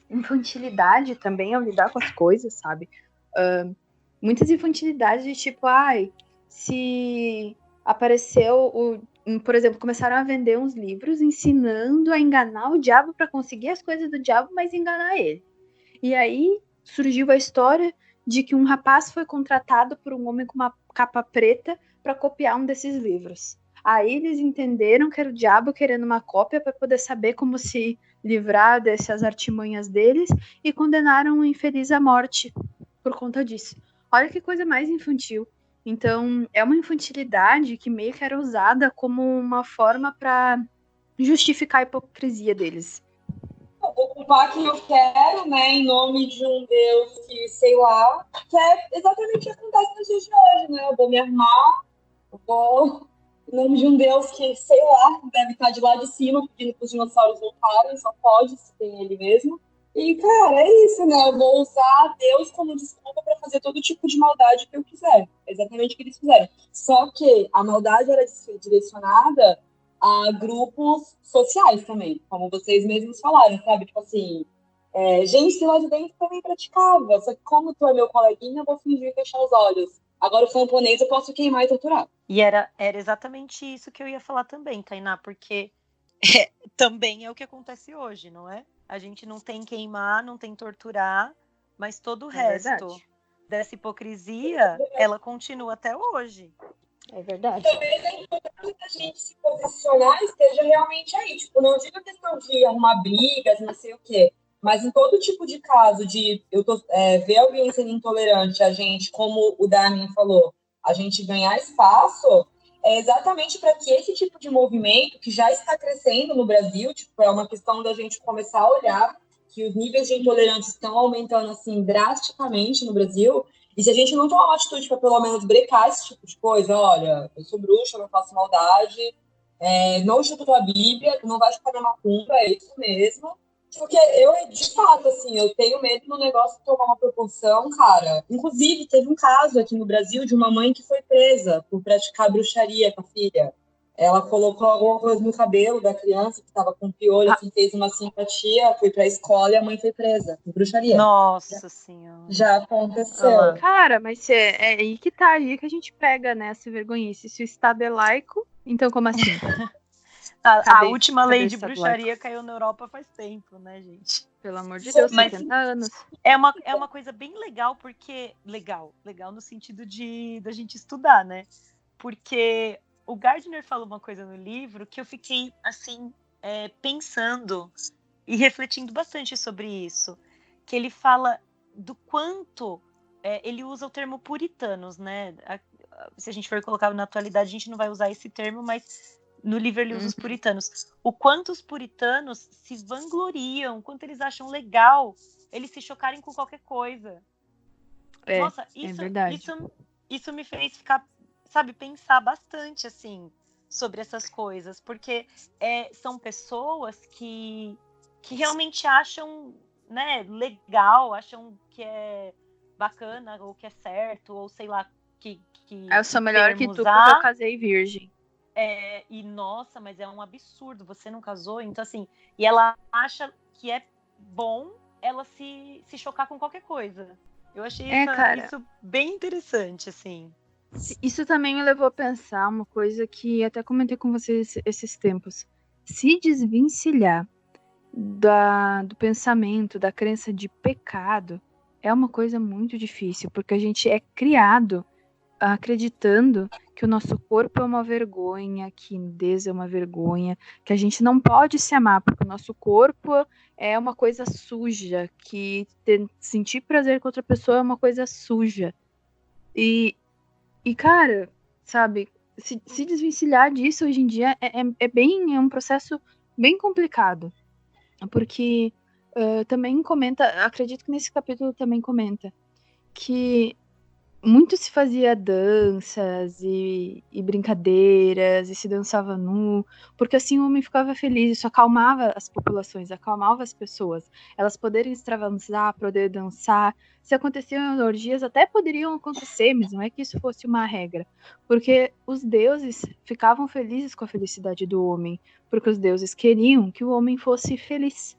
infantilidade também ao lidar com as coisas, sabe? Muitas infantilidades de tipo, se apareceu por exemplo, começaram a vender uns livros ensinando a enganar o diabo para conseguir as coisas do diabo, mas enganar ele. E aí surgiu a história de que um rapaz foi contratado por um homem com uma capa preta para copiar um desses livros. Aí eles entenderam que era o diabo querendo uma cópia para poder saber como se livrar dessas artimanhas deles e condenaram o infeliz à morte por conta disso. Olha que coisa mais infantil. Então, é uma infantilidade que meio que era usada como uma forma para justificar a hipocrisia deles. Ocupar quem eu quero, né, em nome de um Deus que, sei lá, que é exatamente o que acontece nos dias de hoje, né? Eu vou me armar, eu vou em nome de um Deus que, sei lá, deve estar de lá de cima pedindo para os dinossauros voltarem, só pode, se tem ele mesmo. E, cara, é isso, né? Eu vou usar Deus como desculpa para fazer todo tipo de maldade que eu quiser. É exatamente o que eles fizeram. Só que a maldade era direcionada a grupos sociais também, como vocês mesmos falaram, sabe? Tipo assim, gente que lá de dentro também praticava, só que como tu é meu coleguinha, eu vou fingir fechar os olhos. Agora o camponês eu posso queimar e torturar. E era exatamente isso que eu ia falar também, Tainá, porque também é o que acontece hoje, não é? A gente não tem queimar, não tem torturar, mas todo o resto dessa hipocrisia, ela continua até hoje. É verdade. Talvez é importante a gente se posicionar esteja realmente aí. Tipo, não digo a questão de arrumar brigas, não sei o quê, mas em todo tipo de caso de ver alguém sendo intolerante, a gente, como o Darmin falou, a gente ganhar espaço, é exatamente para que esse tipo de movimento, que já está crescendo no Brasil, tipo, é uma questão da gente começar a olhar que os níveis de intolerância estão aumentando assim drasticamente no Brasil. E se a gente não tomar uma atitude para pelo menos brecar esse tipo de coisa, olha, eu sou bruxa, eu não faço maldade, não chuto a Bíblia, tu não vai chupar minha macumba, é isso mesmo. Porque eu, de fato, assim, eu tenho medo do negócio tomar uma proporção, cara. Inclusive, teve um caso aqui no Brasil de uma mãe que foi presa por praticar bruxaria com a filha. Ela colocou alguma coisa no cabelo da criança que estava com piolho, assim, fez uma simpatia, foi pra escola e a mãe foi presa por bruxaria. Nossa Senhora. Já aconteceu. Cara, mas é aí que tá, aí que a gente pega, né, essa vergonhice. Se o Estado é laico, então como assim? A última lei de bruxaria caiu na Europa faz tempo, né, gente? Pelo amor de Deus, 70 anos. É uma coisa bem legal, porque... Legal no sentido da gente estudar, né? Porque o Gardner fala uma coisa no livro que eu fiquei, assim, pensando e refletindo bastante sobre isso. Que ele fala do quanto ele usa o termo puritanos, né? Se a gente for colocar na atualidade, a gente não vai usar esse termo, mas no livro ele usa os puritanos. O quanto os puritanos se vangloriam, quanto eles acham legal eles se chocarem com qualquer coisa. Nossa, verdade. Isso me fez ficar, sabe, pensar bastante, assim, sobre essas coisas, porque são pessoas que realmente acham, né, legal, acham que é bacana, ou que é certo, ou sei lá, que Eu sou melhor que tu porque usar. eu casei virgem. E nossa, mas é um absurdo, você não casou, então assim, e ela acha que é bom ela se chocar com qualquer coisa. Eu achei isso bem interessante, assim. Isso também me levou a pensar uma coisa que até comentei com vocês esses tempos. Se desvencilhar do pensamento, da crença de pecado, é uma coisa muito difícil, porque a gente é criado acreditando que o nosso corpo é uma vergonha, que nudez é uma vergonha, que a gente não pode se amar, porque o nosso corpo é uma coisa suja, que sentir prazer com outra pessoa é uma coisa suja. E cara, sabe, se desvencilhar disso hoje em dia é um processo bem complicado. Porque também acredito que nesse capítulo também comenta, que muito se fazia danças e brincadeiras, e se dançava nu, porque assim o homem ficava feliz, isso acalmava as populações, acalmava as pessoas, elas poderem extravasar, poder dançar. Se aconteciam orgias, até poderiam acontecer, mas não é que isso fosse uma regra, porque os deuses ficavam felizes com a felicidade do homem, porque os deuses queriam que o homem fosse feliz.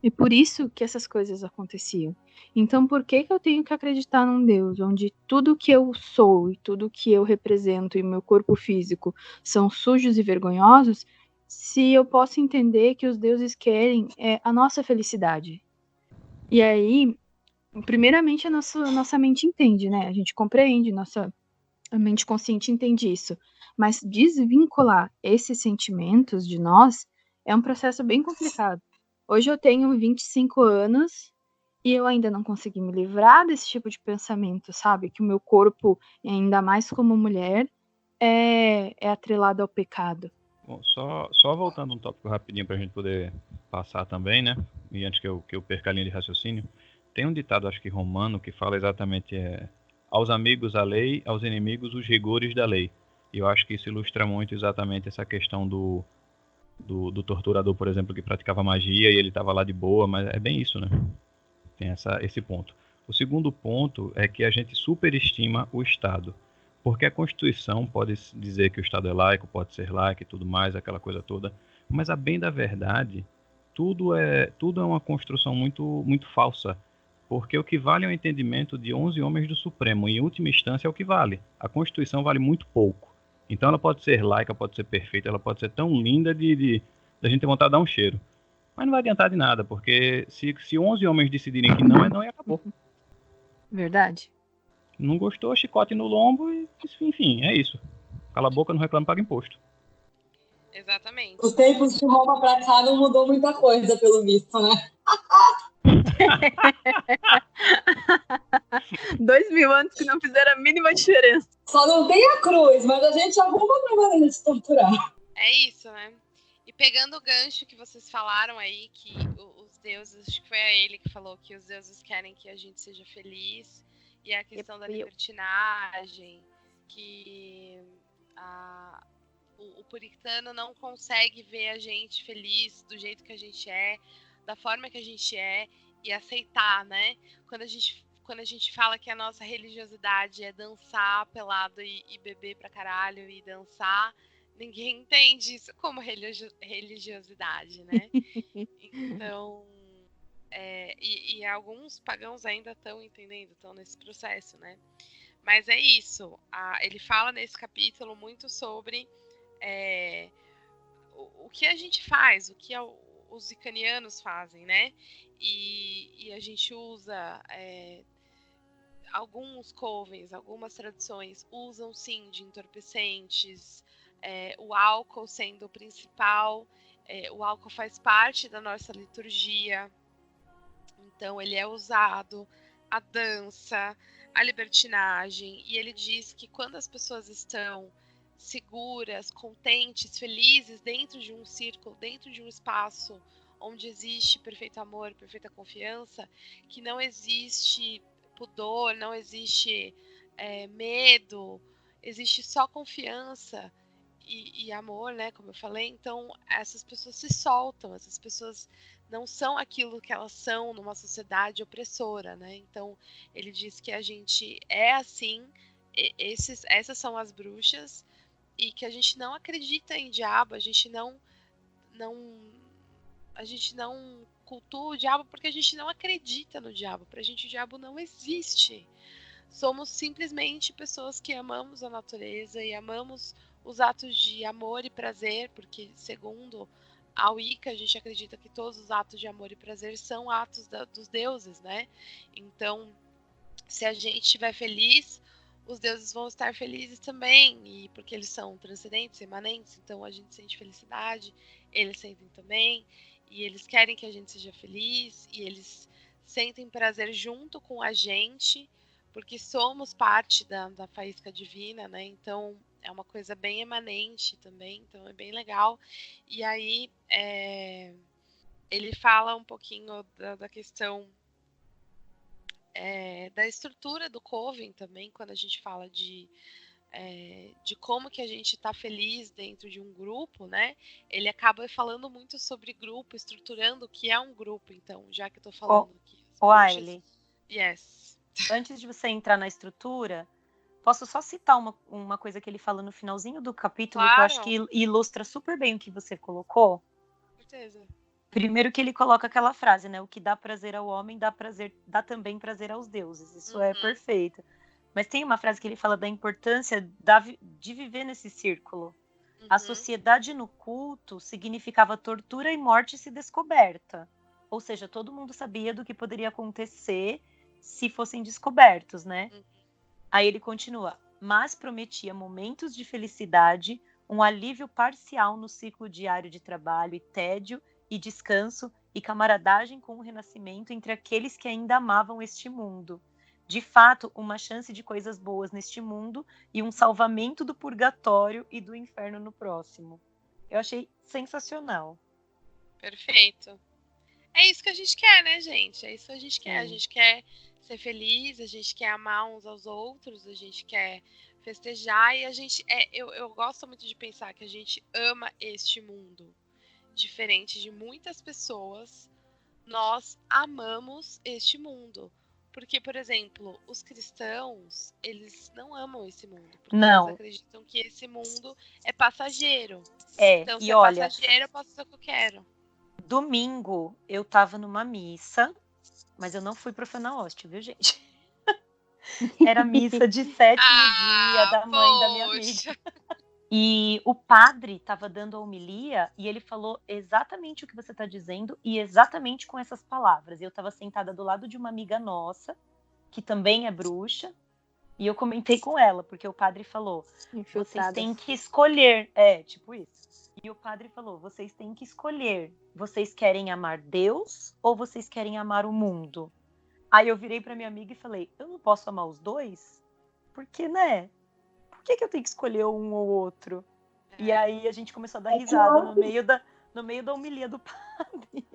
E por isso que essas coisas aconteciam. Então, por que eu tenho que acreditar num Deus onde tudo que eu sou e tudo que eu represento e meu corpo físico são sujos e vergonhosos, se eu posso entender que os deuses querem a nossa felicidade? E aí, primeiramente, a nossa mente entende, né? A gente compreende, a mente consciente entende isso. Mas desvincular esses sentimentos de nós é um processo bem complicado. Hoje eu tenho 25 anos e eu ainda não consegui me livrar desse tipo de pensamento, sabe? Que o meu corpo, ainda mais como mulher, é atrelado ao pecado. Bom, só voltando um tópico rapidinho para a gente poder passar também, né? E antes que eu perca a linha de raciocínio, tem um ditado, acho que romano, que fala exatamente aos amigos a lei, aos inimigos os rigores da lei. E eu acho que isso ilustra muito exatamente essa questão do torturador, por exemplo, que praticava magia e ele estava lá de boa, mas é bem isso, né? Tem esse ponto. O segundo ponto é que a gente superestima o Estado, porque a Constituição pode dizer que o Estado é laico, pode ser laico e tudo mais, aquela coisa toda, mas a bem da verdade, tudo é uma construção muito, muito falsa, porque o que vale é o entendimento de 11 homens do Supremo, e em última instância é o que vale. A Constituição vale muito pouco. Então ela pode ser laica, pode ser perfeita, ela pode ser tão linda de a gente ter vontade de dar um cheiro. Mas não vai adiantar de nada, porque se 11 homens decidirem que não é não, e acabou. Verdade. Não gostou, chicote no lombo e, enfim, é isso. Cala a boca, não reclama, paga imposto. Exatamente. Os tempos de Roma pra cá não mudou muita coisa, pelo visto, né? 2000 anos que não fizeram a mínima diferença. Só não tem a cruz, mas a gente arruma outra maneira de se torturar. É isso, né? E pegando o gancho que vocês falaram aí, que os deuses, acho que foi a ele que falou que os deuses querem que a gente seja feliz, e a questão da libertinagem, que o puritano não consegue ver a gente feliz do jeito que a gente é, da forma que a gente é, e aceitar, né? Quando a gente fala que a nossa religiosidade é dançar pelado e beber pra caralho e dançar, ninguém entende isso como religiosidade, né? Então, e alguns pagãos ainda estão entendendo, estão nesse processo, né? Mas é isso. Ele fala nesse capítulo muito sobre o que a gente faz, o que os icanianos fazem, né? E a gente usa alguns covens, algumas tradições usam sim de entorpecentes, o álcool sendo o principal. O álcool faz parte da nossa liturgia, então ele é usado, a dança, a libertinagem, e ele diz que quando as pessoas estão seguras, contentes, felizes dentro de um círculo, dentro de um espaço onde existe perfeito amor, perfeita confiança, que não existe pudor, não existe medo, existe só confiança e amor, né, como eu falei. Então essas pessoas se soltam, essas pessoas não são aquilo que elas são numa sociedade opressora, né? Então ele diz que a gente é assim, essas são as bruxas, e que a gente não acredita em diabo, a gente não cultua o diabo porque a gente não acredita no diabo. Pra gente o diabo não existe. Somos simplesmente pessoas que amamos a natureza e amamos os atos de amor e prazer, porque segundo a Wicca, a gente acredita que todos os atos de amor e prazer são atos dos deuses, né? Então, se a gente estiver feliz, os deuses vão estar felizes também, e porque eles são transcendentes, imanentes, então a gente sente felicidade, eles sentem também, e eles querem que a gente seja feliz, e eles sentem prazer junto com a gente, porque somos parte da faísca divina, né? Então é uma coisa bem emanente também, então é bem legal. E aí ele fala um pouquinho da questão da estrutura do Coven também, quando a gente fala de como que a gente está feliz dentro de um grupo, né? Ele acaba falando muito sobre grupo, estruturando o que é um grupo, então, já que eu tô falando aqui. Aile, Yes. Antes de você entrar na estrutura, posso só citar uma coisa que ele fala no finalzinho do capítulo, claro, que eu acho que ilustra super bem o que você colocou? Com certeza. Primeiro que ele coloca aquela frase, né? O que dá prazer ao homem dá também prazer aos deuses. Isso é perfeito. Mas tem uma frase que ele fala da importância de viver nesse círculo. A sociedade no culto significava tortura e morte se descoberta. Ou seja, todo mundo sabia do que poderia acontecer se fossem descobertos, né? Aí ele continua. Mas prometia momentos de felicidade, um alívio parcial no ciclo diário de trabalho e tédio, e descanso e camaradagem com o renascimento entre aqueles que ainda amavam este mundo. De fato, uma chance de coisas boas neste mundo e um salvamento do purgatório e do inferno no próximo. Eu achei sensacional. Perfeito. É isso que a gente quer, né, gente? É isso que a gente quer. A gente quer ser feliz, a gente quer amar uns aos outros, a gente quer festejar, e a gente eu gosto muito de pensar que a gente ama este mundo. Diferente de muitas pessoas, nós amamos este mundo. Porque, por exemplo, os cristãos, eles não amam esse mundo. Porque eles acreditam que esse mundo é passageiro. Então, se é passageiro, eu posso fazer o que eu quero. Domingo, eu tava numa missa, mas eu não fui profanar a hóstia, viu, gente? Era missa de 7º dia da mãe da minha amiga. E o padre estava dando a homilia e ele falou exatamente o que você está dizendo e exatamente com essas palavras. E eu estava sentada do lado de uma amiga nossa, que também é bruxa, e eu comentei com ela, porque o padre falou, vocês têm que escolher. Tipo isso. E o padre falou, vocês têm que escolher. Vocês querem amar Deus ou vocês querem amar o mundo? Aí eu virei para minha amiga e falei, eu não posso amar os dois? Porque, né? Por que eu tenho que escolher um ou outro? E aí a gente começou a dar risada no meio da homilia do padre.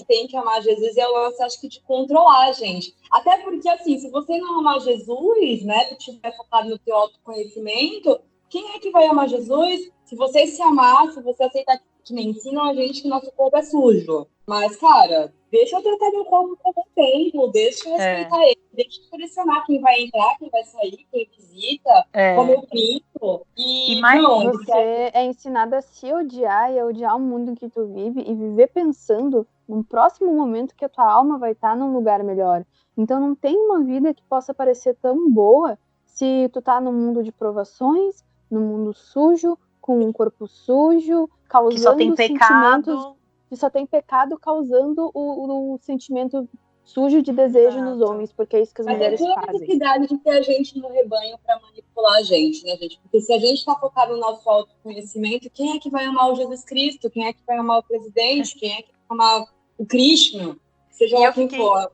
Tem que amar Jesus e ela acha que de controlar, gente. Até porque, assim, se você não amar Jesus, né, se estiver focado no teu autoconhecimento, quem é que vai amar Jesus? Se você se amar, se você aceitar que nem ensinam a gente que nosso corpo é sujo. Mas, cara, deixa eu tratar meu corpo como um templo, deixa eu respeitar ele, deixa eu selecionar quem vai entrar, quem vai sair, quem visita, como eu pinto. E mais você é ensinado a se odiar e a odiar o mundo em que tu vive e viver pensando num próximo momento que a tua alma vai estar num lugar melhor. Então não tem uma vida que possa parecer tão boa se tu tá num mundo de provações, num mundo sujo, com um corpo sujo, causando que só tem sentimentos, que só tem pecado, causando o sentimento sujo de desejo nos homens, porque é isso que as mulheres fazem. Mas é toda a necessidade de ter a gente no rebanho para manipular a gente, né, gente? Porque se a gente está focado no nosso autoconhecimento, quem é que vai amar o Jesus Cristo? Quem é que vai amar o presidente? Quem é que vai amar o Krishna? Seja lá quem for.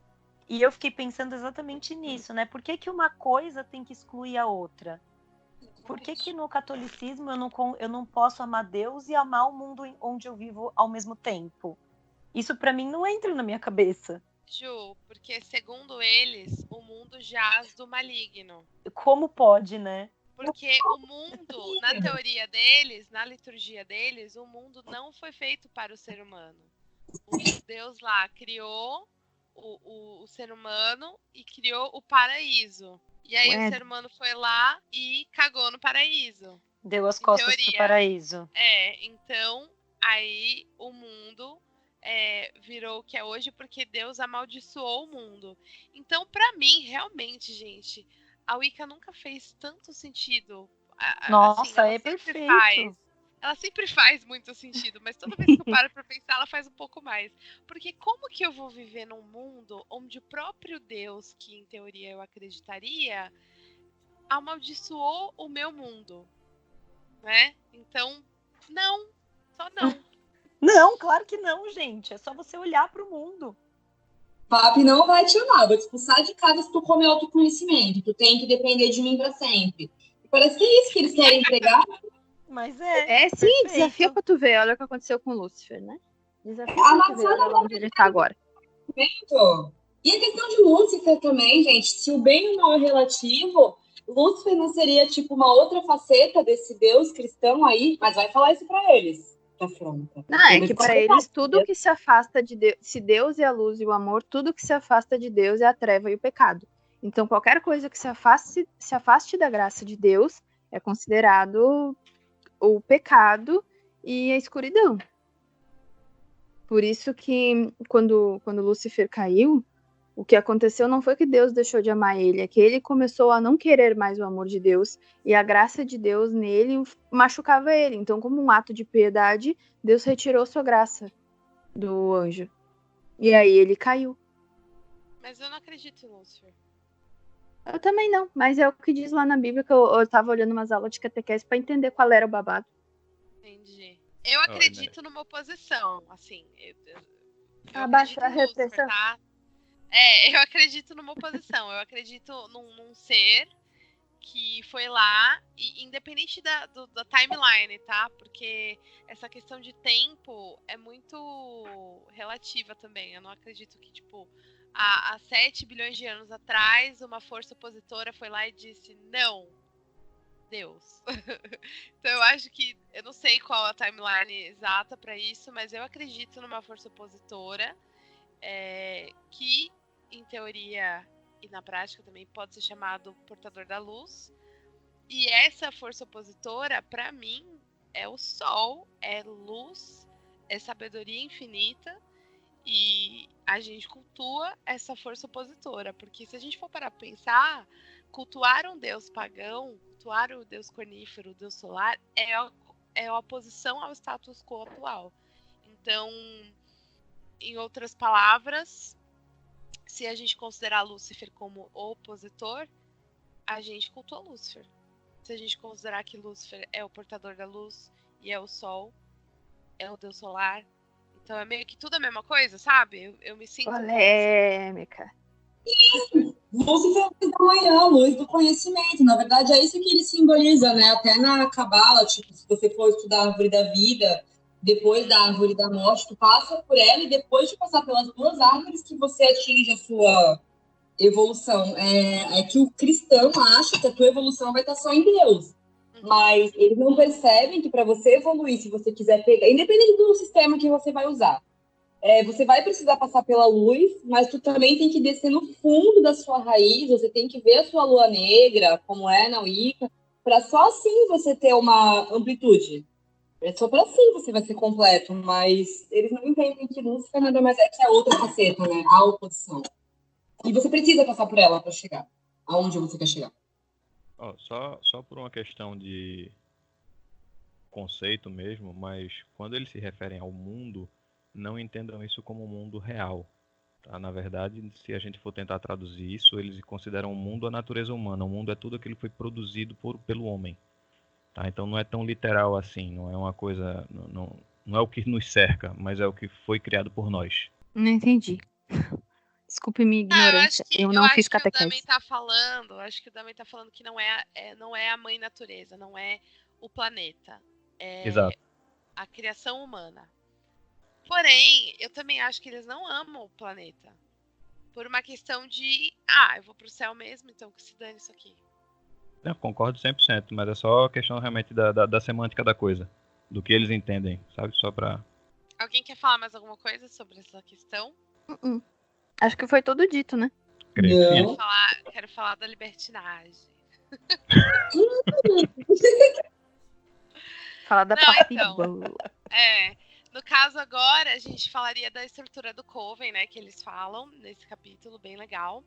E eu fiquei pensando exatamente nisso, né? Por que uma coisa tem que excluir a outra? Por que no catolicismo eu não posso amar Deus e amar o mundo onde eu vivo ao mesmo tempo? Isso para mim não entra na minha cabeça. Ju, porque segundo eles, o mundo jaz do maligno. Como pode, né? Porque o mundo, na teoria deles, na liturgia deles, o mundo não foi feito para o ser humano. O Deus lá criou o ser humano e criou o paraíso. E aí o ser humano foi lá e cagou no paraíso. Deu as costas pro paraíso. Então aí o mundo virou o que é hoje porque Deus amaldiçoou o mundo. Então, pra mim, realmente, gente, a Wicca nunca fez tanto sentido. Nossa, assim, é perfeito. Ela sempre faz muito sentido, mas toda vez que eu paro pra pensar, ela faz um pouco mais. Porque como que eu vou viver num mundo onde o próprio Deus, que em teoria eu acreditaria, amaldiçoou o meu mundo? Né? Então, não. Só não. Não, claro que não, gente. É só você olhar pro mundo. Papi não vai te amar. Vou te expulsar de casa se tu comer autoconhecimento. Tu tem que depender de mim pra sempre. E parece que é isso que eles querem entregar. Mas é sim, perfeito. Desafio pra tu ver. Olha o que aconteceu com o Lúcifer, né? Desafio pra tu ver onde ele tá agora. E a questão de Lúcifer também, gente. Se o bem e o mal é relativo, Lúcifer não seria tipo uma outra faceta desse Deus cristão aí? Mas vai falar isso pra eles. Não, é que para eles tudo que se afasta de Deus, se Deus é a luz e o amor, tudo que se afasta de Deus é a treva e o pecado. Então qualquer coisa que se afaste da graça de Deus é considerado o pecado e a escuridão. Por isso que quando Lúcifer caiu, o que aconteceu não foi que Deus deixou de amar ele, é que ele começou a não querer mais o amor de Deus e a graça de Deus nele machucava ele. Então, como um ato de piedade, Deus retirou sua graça do anjo. E aí ele caiu. Mas eu não acredito em Lúcifer. Eu também não, mas é o que diz lá na Bíblia, que eu tava olhando umas aulas de catequese para entender qual era o babado. Entendi. Eu acredito numa oposição, assim. Abaixo a repressão. Tá? Eu acredito numa oposição. Eu acredito num ser que foi lá, e independente da timeline, tá? Porque essa questão de tempo é muito relativa também. Eu não acredito que, tipo, há 7 bilhões de anos atrás, uma força opositora foi lá e disse, não, Deus. Então eu acho que, eu não sei qual a timeline exata para isso, mas eu acredito numa força opositora que, em teoria e na prática também pode ser chamado portador da luz. E essa força opositora, para mim, é o sol, é luz, é sabedoria infinita, e a gente cultua essa força opositora, porque se a gente for parar pra pensar, cultuar um deus pagão, cultuar o deus cornífero, o deus solar, é a oposição ao status quo atual. Então, em outras palavras, se a gente considerar Lúcifer como opositor, a gente cultua Lúcifer. Se a gente considerar que Lúcifer é o portador da luz e é o sol, é o deus solar, então é meio que tudo a mesma coisa, sabe? Eu me sinto... Polêmica. Lúcifer é a luz da manhã, a luz do conhecimento. Na verdade, é isso que ele simboliza, né? Até na Cabala, tipo, se você for estudar a árvore da vida, depois da árvore da morte, tu passa por ela e depois de passar pelas duas árvores que você atinge a sua evolução. É que o cristão acha que a tua evolução vai estar só em Deus. Mas eles não percebem que para você evoluir, se você quiser pegar, independente do sistema que você vai usar, você vai precisar passar pela luz, mas tu também tem que descer no fundo da sua raiz, você tem que ver a sua lua negra, como é na Wicca, para só assim você ter uma amplitude. É só para assim você vai ser completo, mas eles não entendem que Lúcifer nada mais é que a outra faceta, né? A oposição. E você precisa passar por ela para chegar aonde você quer chegar. Só por uma questão de conceito mesmo, mas quando eles se referem ao mundo, não entendam isso como um mundo real. Tá? Na verdade, se a gente for tentar traduzir isso, eles consideram o mundo a natureza humana. O mundo é tudo aquilo que foi produzido pelo homem. Tá? Então não é tão literal assim, não é uma coisa... Não é o que nos cerca, mas é o que foi criado por nós. Não entendi. Desculpe minha Não, ignorância. Eu não fiz acho que o Damen catequese. tá falando, acho que o Damen tá falando que não é a mãe natureza, não é o planeta. É Exato. a criação humana. Porém, eu também acho que eles não amam o planeta. Por uma questão de, eu vou pro céu mesmo, então que se dane isso aqui. Eu concordo 100%, mas é só questão realmente da semântica da coisa. Do que eles entendem, sabe? Só pra... Alguém quer falar mais alguma coisa sobre essa questão? Acho que foi tudo dito, né? Creio que sim. Não. Quero falar da libertinagem. Falar da Não, parte então. boa. No caso agora, a gente falaria da estrutura do Coven, né, que eles falam nesse capítulo, bem legal.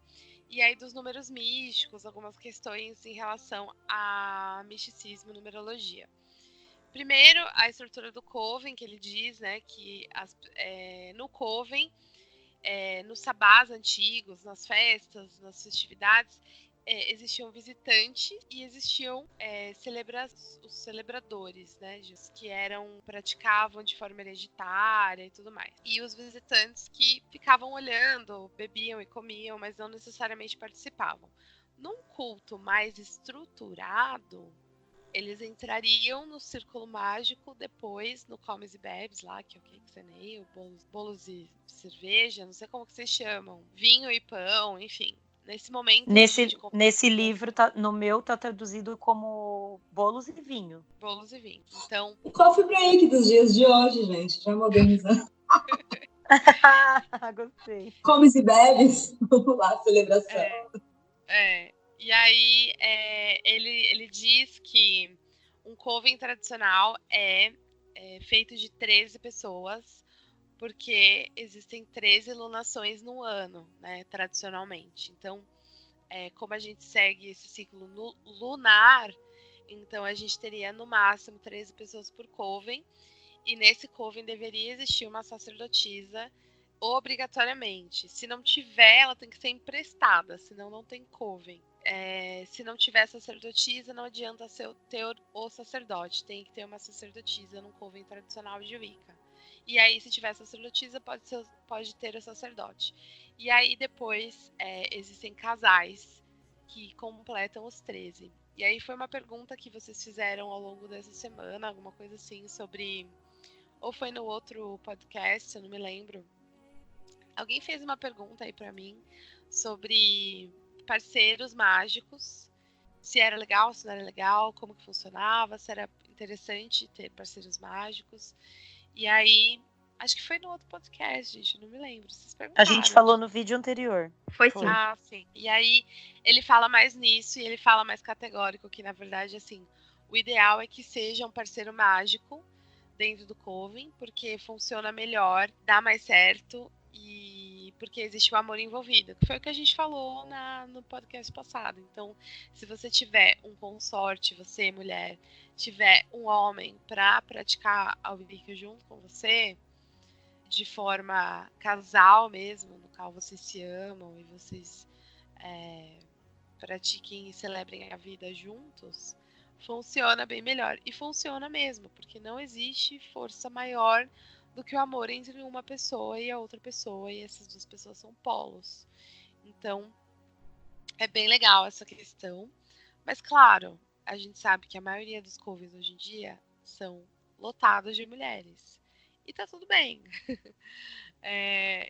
E aí dos números místicos, algumas questões em relação a misticismo e numerologia. Primeiro, a estrutura do Coven, que ele diz, né, que no Coven, nos sabás antigos, nas festas, nas festividades, existiam visitantes e existiam os celebradores, né, que praticavam de forma hereditária e tudo mais. E os visitantes que ficavam olhando, bebiam e comiam, mas não necessariamente participavam. Num culto mais estruturado, eles entrariam no círculo mágico depois, no Comes e Bebes lá, que é o que você nem, bolos e cerveja, não sei como que vocês chamam, vinho e pão, enfim. Nesse momento Nesse livro, no meu, tá traduzido como bolos e vinho. Bolos e vinho. Então, O coffee break dos dias de hoje, gente, já modernizando. Gostei. Comes e bebes, vamos lá, celebração. E aí, ele diz que um coven tradicional é feito de 13 pessoas, porque existem 13 lunações no ano, né, tradicionalmente. Então, como a gente segue esse ciclo lunar, então a gente teria no máximo 13 pessoas por coven, e nesse coven deveria existir uma sacerdotisa obrigatoriamente. Se não tiver, ela tem que ser emprestada, senão não tem coven. Se não tiver sacerdotisa, não adianta ter o sacerdote. Tem que ter uma sacerdotisa num coven tradicional de Wicca. E aí, se tiver sacerdotisa, pode ter o sacerdote. E aí, depois, existem casais que completam os 13. E aí, foi uma pergunta que vocês fizeram ao longo dessa semana, alguma coisa assim, sobre... Ou foi no outro podcast, eu não me lembro. Alguém fez uma pergunta aí pra mim sobre parceiros mágicos, se era legal, se não era legal, como que funcionava, se era interessante ter parceiros mágicos. E aí, acho que foi no outro podcast, gente, não me lembro. Vocês A perguntaram. gente falou no vídeo anterior. Foi sim. Ah, sim. E aí, ele fala mais nisso e ele fala mais categórico, que na verdade, assim, o ideal é que seja um parceiro mágico dentro do Coven, porque funciona melhor, dá mais certo e porque existe o amor envolvido, que foi o que a gente falou no podcast passado. Então, se você tiver um consorte, você, mulher, tiver um homem para praticar a Wicca junto com você, de forma casal mesmo, no qual vocês se amam e vocês pratiquem e celebrem a vida juntos, funciona bem melhor. E funciona mesmo, porque não existe força maior do que o amor entre uma pessoa e a outra pessoa, e essas duas pessoas são polos. Então, é bem legal essa questão. Mas, claro, a gente sabe que a maioria dos covens hoje em dia são lotados de mulheres. E tá tudo bem.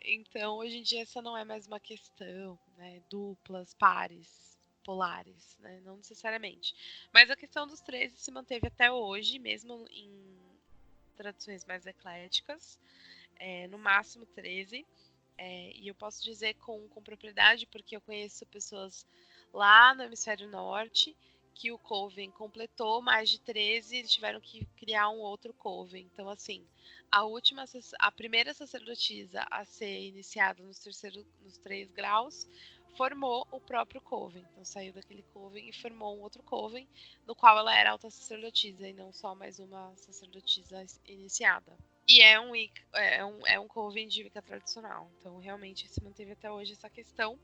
Então, hoje em dia, essa não é mais uma questão, né? Duplas, pares, polares, né? Não necessariamente. Mas a questão dos 13 se manteve até hoje, mesmo em traduções mais ecléticas, no máximo 13. E eu posso dizer com propriedade, porque eu conheço pessoas lá no hemisfério norte que o Coven completou mais de 13 e eles tiveram que criar um outro Coven. Então, assim, a primeira sacerdotisa a ser iniciada nos 3 graus formou o próprio Coven. Então, saiu daquele Coven e formou um outro Coven, no qual ela era alta sacerdotisa e não só mais uma sacerdotisa iniciada. E é um Coven de Wicca tradicional. Então, realmente, se manteve até hoje essa questão.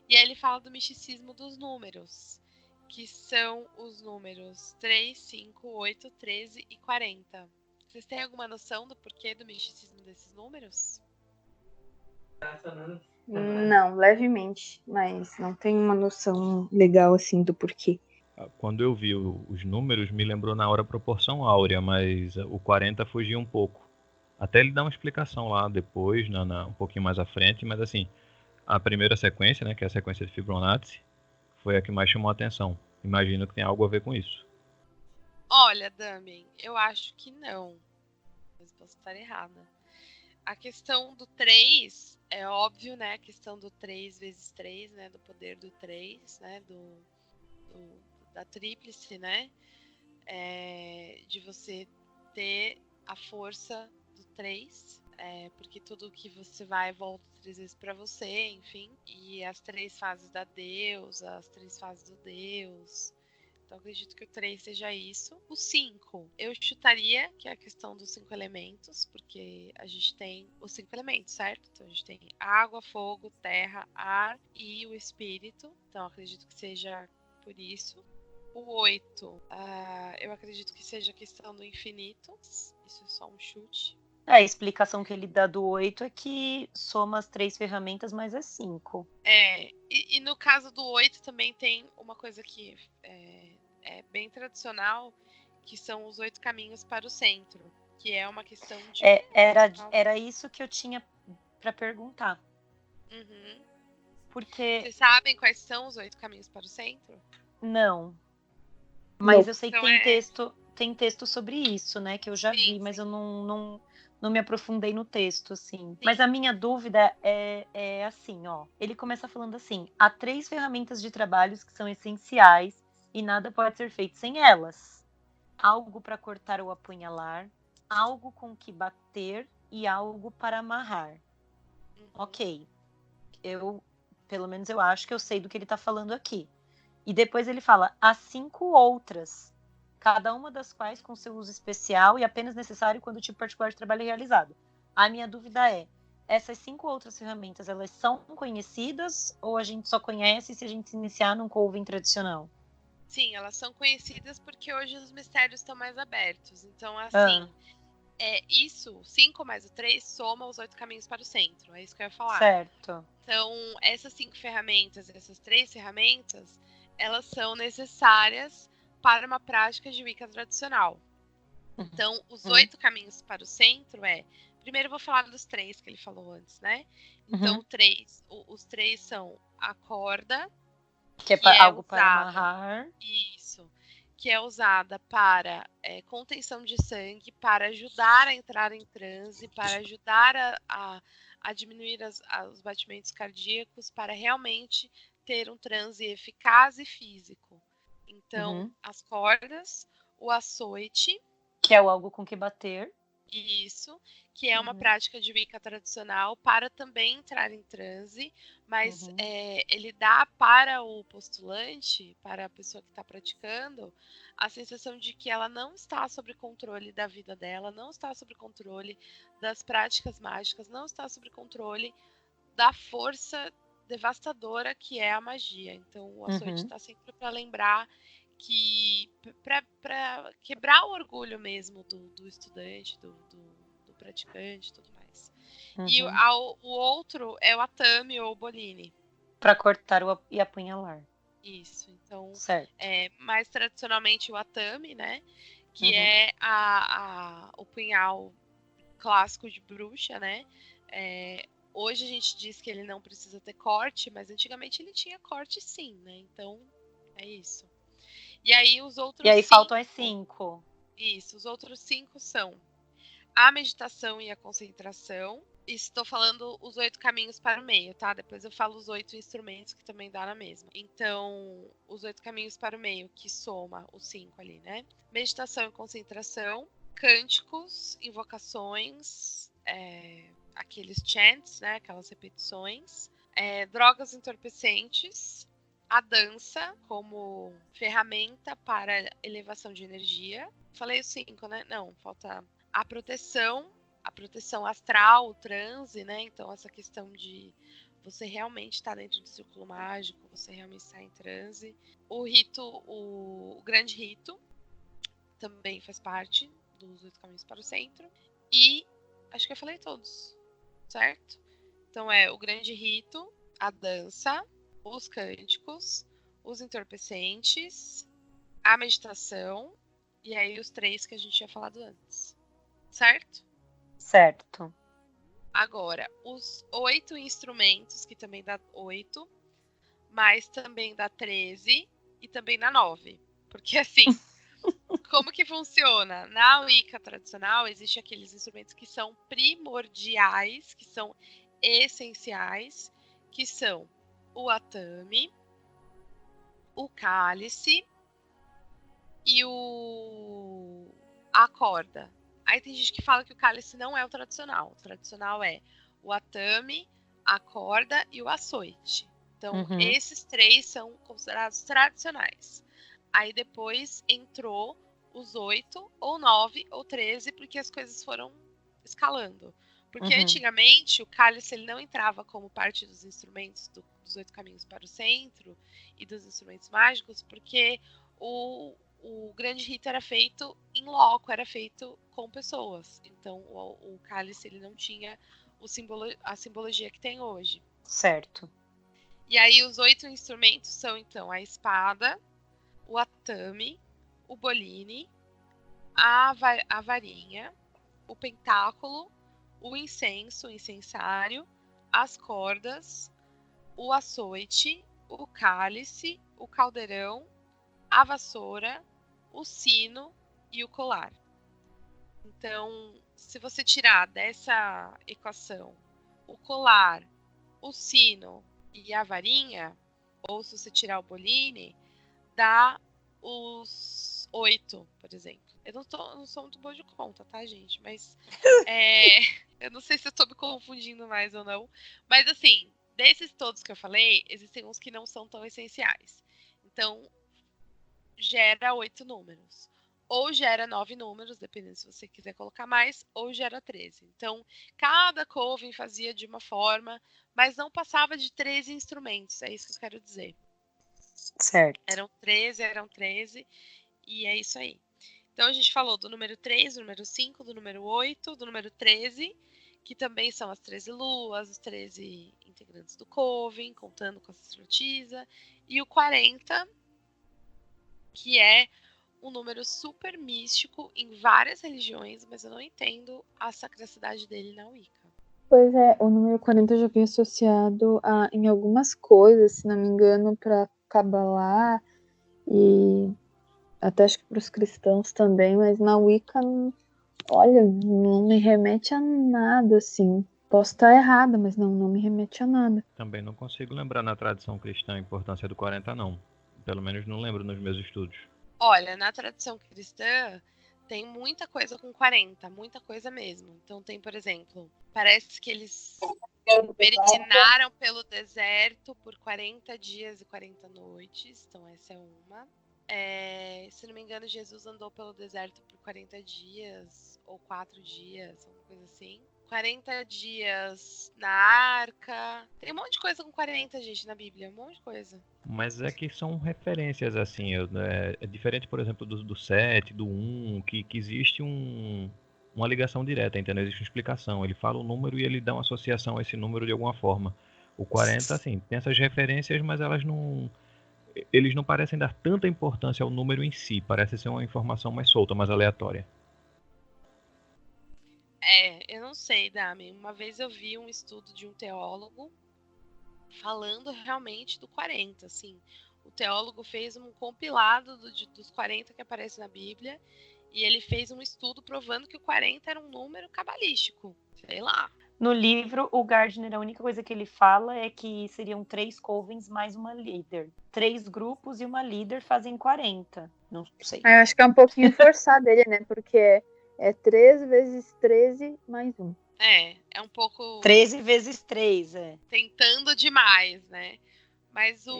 E aí ele fala do misticismo dos números, que são os números 3, 5, 8, 13 e 40. Vocês têm alguma noção do porquê do misticismo desses números? Não, levemente, mas não tenho uma noção legal assim do porquê. Quando eu vi os números, me lembrou na hora a proporção áurea, mas o 40 fugia um pouco. Até ele dá uma explicação lá depois, um pouquinho mais à frente, mas assim, a primeira sequência, né, que é a sequência de Fibonacci, foi a que mais chamou a atenção. Imagino que tem algo a ver com isso. Olha, Damen, eu acho que não. Mas posso estar errada. A questão do 3 é óbvio, né? A questão do 3 vezes 3, né? Do poder do 3, né? Da tríplice, né? De você ter a força do 3. Porque tudo que você vai volta 3 vezes para você, enfim. E as 3 fases da deusa, as 3 fases do deus. Então, acredito que o 3 seja isso. O 5, eu chutaria que é a questão dos 5 elementos, porque a gente tem os 5 elementos, certo? Então, a gente tem água, fogo, terra, ar e o espírito. Então, acredito que seja por isso. O 8, eu acredito que seja a questão do infinito. Isso é só um chute. A explicação que ele dá do 8 é que soma as 3 ferramentas, mais as 5. E no caso do 8 também tem uma coisa que é bem tradicional, que são os 8 caminhos para o centro, que é uma questão de... Era isso que eu tinha para perguntar. Uhum. Porque... Vocês sabem quais são os 8 caminhos para o centro? Não. Mas Não. eu sei que Então tem texto sobre isso, né? Que eu já vi, mas eu não me aprofundei no texto, assim. Sim. Mas a minha dúvida é assim, ó. Ele começa falando assim: há 3 ferramentas de trabalhos que são essenciais e nada pode ser feito sem elas. Algo para cortar ou apunhalar, algo com que bater e algo para amarrar. Uhum. Ok. Pelo menos eu acho que eu sei do que ele tá falando aqui. E depois ele fala, há 5 outras, cada uma das quais com seu uso especial e apenas necessário quando o tipo particular de trabalho é realizado. A minha dúvida é, essas 5 outras ferramentas, elas são conhecidas ou a gente só conhece se a gente se iniciar num coven tradicional? Sim, elas são conhecidas porque hoje os mistérios estão mais abertos. Então, assim, isso, 5 mais o 3, soma os 8 caminhos para o centro. É isso que eu ia falar. Certo. Então, essas 5 ferramentas, essas 3 ferramentas, elas são necessárias para uma prática de Wicca tradicional. Então, os 8 caminhos para o centro Primeiro eu vou falar dos 3 que ele falou antes, né? Então, os 3 são a corda, que é algo para amarrar. Isso. Que é usada para contenção de sangue, para ajudar a entrar em transe, para ajudar a diminuir os batimentos cardíacos, para realmente ter um transe eficaz e físico. Então, as cordas, o açoite. Que é o algo com que bater. Isso, que é uma prática de Wicca tradicional para também entrar em transe, mas ele dá para o postulante, para a pessoa que está praticando, a sensação de que ela não está sob controle da vida dela, não está sob controle das práticas mágicas, não está sob controle da força devastadora que é a magia. Então, o açoite está sempre para lembrar que para quebrar o orgulho mesmo do estudante, do praticante e tudo mais. E o outro é o atame ou o boline. Para cortar e apunhalar. Isso, então, certo. Mais tradicionalmente o atame, né? Que é o punhal clássico de bruxa, né? Hoje a gente diz que ele não precisa ter corte, mas antigamente ele tinha corte sim, né? Então, é isso. E aí os outros 5... E aí faltam as 5. Isso, os outros 5 são a meditação e a concentração. Estou falando os 8 caminhos para o meio, tá? Depois eu falo os 8 instrumentos que também dá na mesma. Então, os 8 caminhos para o meio, que soma os 5 ali, né? Meditação e concentração, cânticos, invocações, aqueles chants, né? Aquelas repetições, drogas entorpecentes, a dança como ferramenta para elevação de energia. Falei os 5, né? Não, falta a proteção astral, o transe, né? Então, essa questão de você realmente estar dentro do círculo mágico, você realmente estar em transe. O rito, o grande rito, também faz parte dos 8 caminhos para o centro. E acho que eu falei todos, certo? Então é o grande rito, a dança, os cânticos, os entorpecentes, a meditação e aí os 3 que a gente tinha falado antes. Certo? Certo. Agora, os 8 instrumentos, que também dá 8, mas também dá 13 e também dá 9. Porque assim, como que funciona? Na Wicca tradicional, existem aqueles instrumentos que são primordiais, que são essenciais, que são o atame, o cálice e a corda. Aí tem gente que fala que o cálice não é o tradicional. O tradicional é o atame, a corda e o açoite. Então, esses 3 são considerados tradicionais. Aí depois entrou os 8, ou 9, ou 13, porque as coisas foram escalando. Porque antigamente o cálice ele não entrava como parte dos instrumentos dos 8 caminhos para o centro e dos instrumentos mágicos, porque o grande rito era feito em loco, era feito com pessoas. Então o cálice ele não tinha a simbologia que tem hoje. Certo. E aí os 8 instrumentos são então a espada, o atame, o boline, a varinha, o pentáculo, o incenso, o incensário, as cordas, o açoite, o cálice, o caldeirão, a vassoura, o sino e o colar. Então, se você tirar dessa equação o colar, o sino e a varinha, ou se você tirar o boline, dá os 8, por exemplo. Eu não sou muito boa de conta, tá, gente? Mas eu não sei se eu tô me confundindo mais ou não. Mas assim, desses todos que eu falei, existem uns que não são tão essenciais. Então, gera 8 números. Ou gera 9 números, dependendo se você quiser colocar mais, ou gera 13. Então, cada coven fazia de uma forma, mas não passava de 13 instrumentos, é isso que eu quero dizer. Certo. Eram 13, e é isso aí. Então, a gente falou do número 3, do número 5, do número 8, do número 13, que também são as 13 luas, os 13 integrantes do coven, contando com a sacerdotisa, e o 40, que é um número super místico em várias religiões, mas eu não entendo a sacracidade dele na Wicca. Pois é, o número 40 eu já vi associado em algumas coisas, se não me engano, para Kabbalah e até acho que para os cristãos também, mas na Wicca, olha, não me remete a nada, assim. Posso estar errada, mas não me remete a nada. Também não consigo lembrar na tradição cristã a importância do 40, não. Pelo menos não lembro nos meus estudos. Olha, na tradição cristã tem muita coisa com 40, muita coisa mesmo. Então tem, por exemplo, parece que eles peregrinaram pelo deserto por 40 dias e 40 noites. Então essa é uma. Se não me engano, Jesus andou pelo deserto por 40 dias ou 4 dias, alguma coisa assim. 40 dias na arca. Tem um monte de coisa com 40, gente, na Bíblia. Um monte de coisa. Mas é que são referências, assim. É diferente, por exemplo, do 7, do 1, que existe uma ligação direta, entendeu? Existe uma explicação. Ele fala o número e ele dá uma associação a esse número de alguma forma. O 40, assim, tem essas referências, mas eles não parecem dar tanta importância ao número em si. Parece ser uma informação mais solta, mais aleatória. Eu não sei, Dami. Uma vez eu vi um estudo de um teólogo falando realmente do 40, assim. O teólogo fez um compilado dos 40 que aparece na Bíblia e ele fez um estudo provando que o 40 era um número cabalístico. Sei lá. No livro, o Gardner, a única coisa que ele fala é que seriam 3 covens mais uma líder. 3 grupos e uma líder fazem 40. Não sei. Eu acho que é um pouquinho forçado ele, né? Porque é 3 vezes 13 mais 1. É um pouco... 13 vezes 3, tentando demais, né? Mas Sei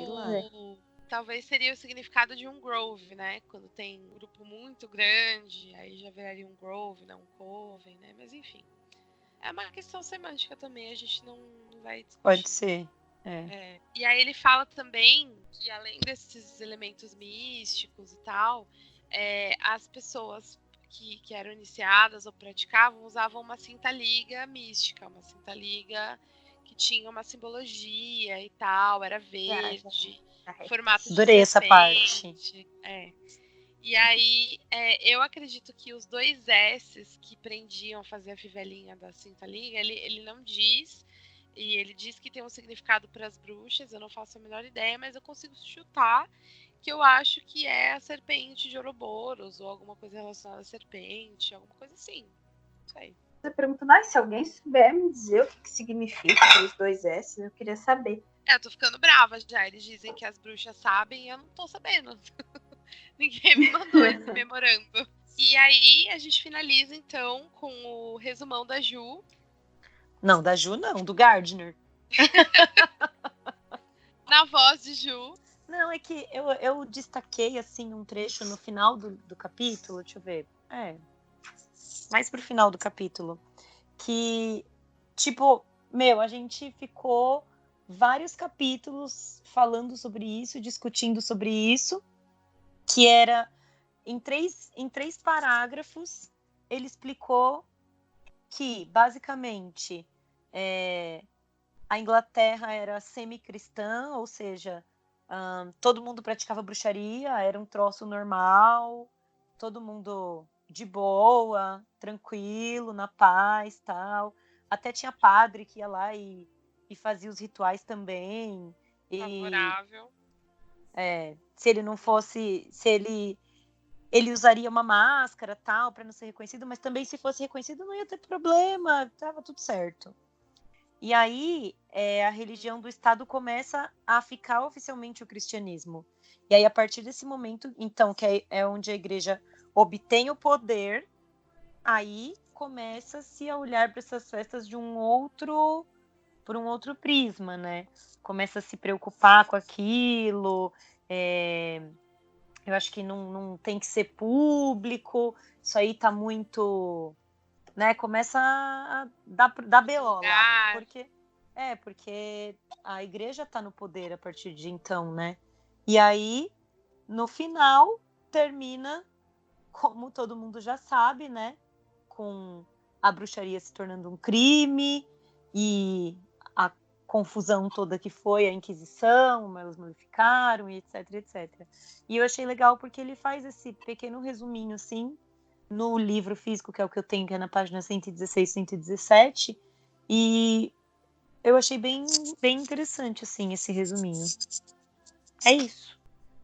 talvez seria o significado de um grove, né? Quando tem um grupo muito grande, aí já viraria um grove, não um coven, né? Mas enfim. É uma questão semântica também, a gente não vai discutir. Pode ser. E aí ele fala também que além desses elementos místicos e tal, as pessoas que eram iniciadas ou praticavam usavam uma cinta-liga mística, uma cinta-liga que tinha uma simbologia e tal, era verde, formato de Adorei essa serpente. parte. E aí, eu acredito que os 2 S's que prendiam fazer a fivelinha da cinta liga, ele não diz, e ele diz que tem um significado para as bruxas, eu não faço a menor ideia, mas eu consigo chutar que eu acho que é a serpente de Ouroboros, ou alguma coisa relacionada à serpente, alguma coisa assim. Não sei. Você perguntando, se alguém souber me dizer o que significa os 2 S, eu queria saber. Eu tô ficando brava já. Eles dizem que as bruxas sabem e eu não tô sabendo. Ninguém me mandou esse memorando. E aí a gente finaliza então com o resumão da Ju. Não, da Ju não, do Gardner. Na voz de Ju. Não, é que eu destaquei assim um trecho no final do capítulo, deixa eu ver. Mais pro final do capítulo. Que, tipo, a gente ficou vários capítulos falando sobre isso, discutindo sobre isso, que era em três parágrafos, ele explicou que, basicamente, a Inglaterra era semi-cristã, ou seja, todo mundo praticava bruxaria, era um troço normal, todo mundo de boa, tranquilo, na paz, tal. Até tinha padre que ia lá e fazia os rituais também. Favorável. Se ele não fosse, se ele usaria uma máscara, tal, para não ser reconhecido, mas também se fosse reconhecido não ia ter problema, tava tudo certo. E aí, a religião do Estado começa a ficar oficialmente o cristianismo. E aí, a partir desse momento, então, que é onde a igreja obtém o poder, aí começa-se a olhar para essas festas por um outro prisma, né? Começa a se preocupar com aquilo, eu acho que não tem que ser público, isso aí tá muito... Né, começa a dar BO lá, porque a igreja está no poder a partir de então, né? E aí, no final, termina, como todo mundo já sabe, né? Com a bruxaria se tornando um crime e a confusão toda que foi a Inquisição, como elas modificaram, e etc, etc. E eu achei legal porque ele faz esse pequeno resuminho, assim, no livro físico, que é o que eu tenho, que é na página 116, 117, e eu achei bem interessante, assim, esse resuminho. É isso.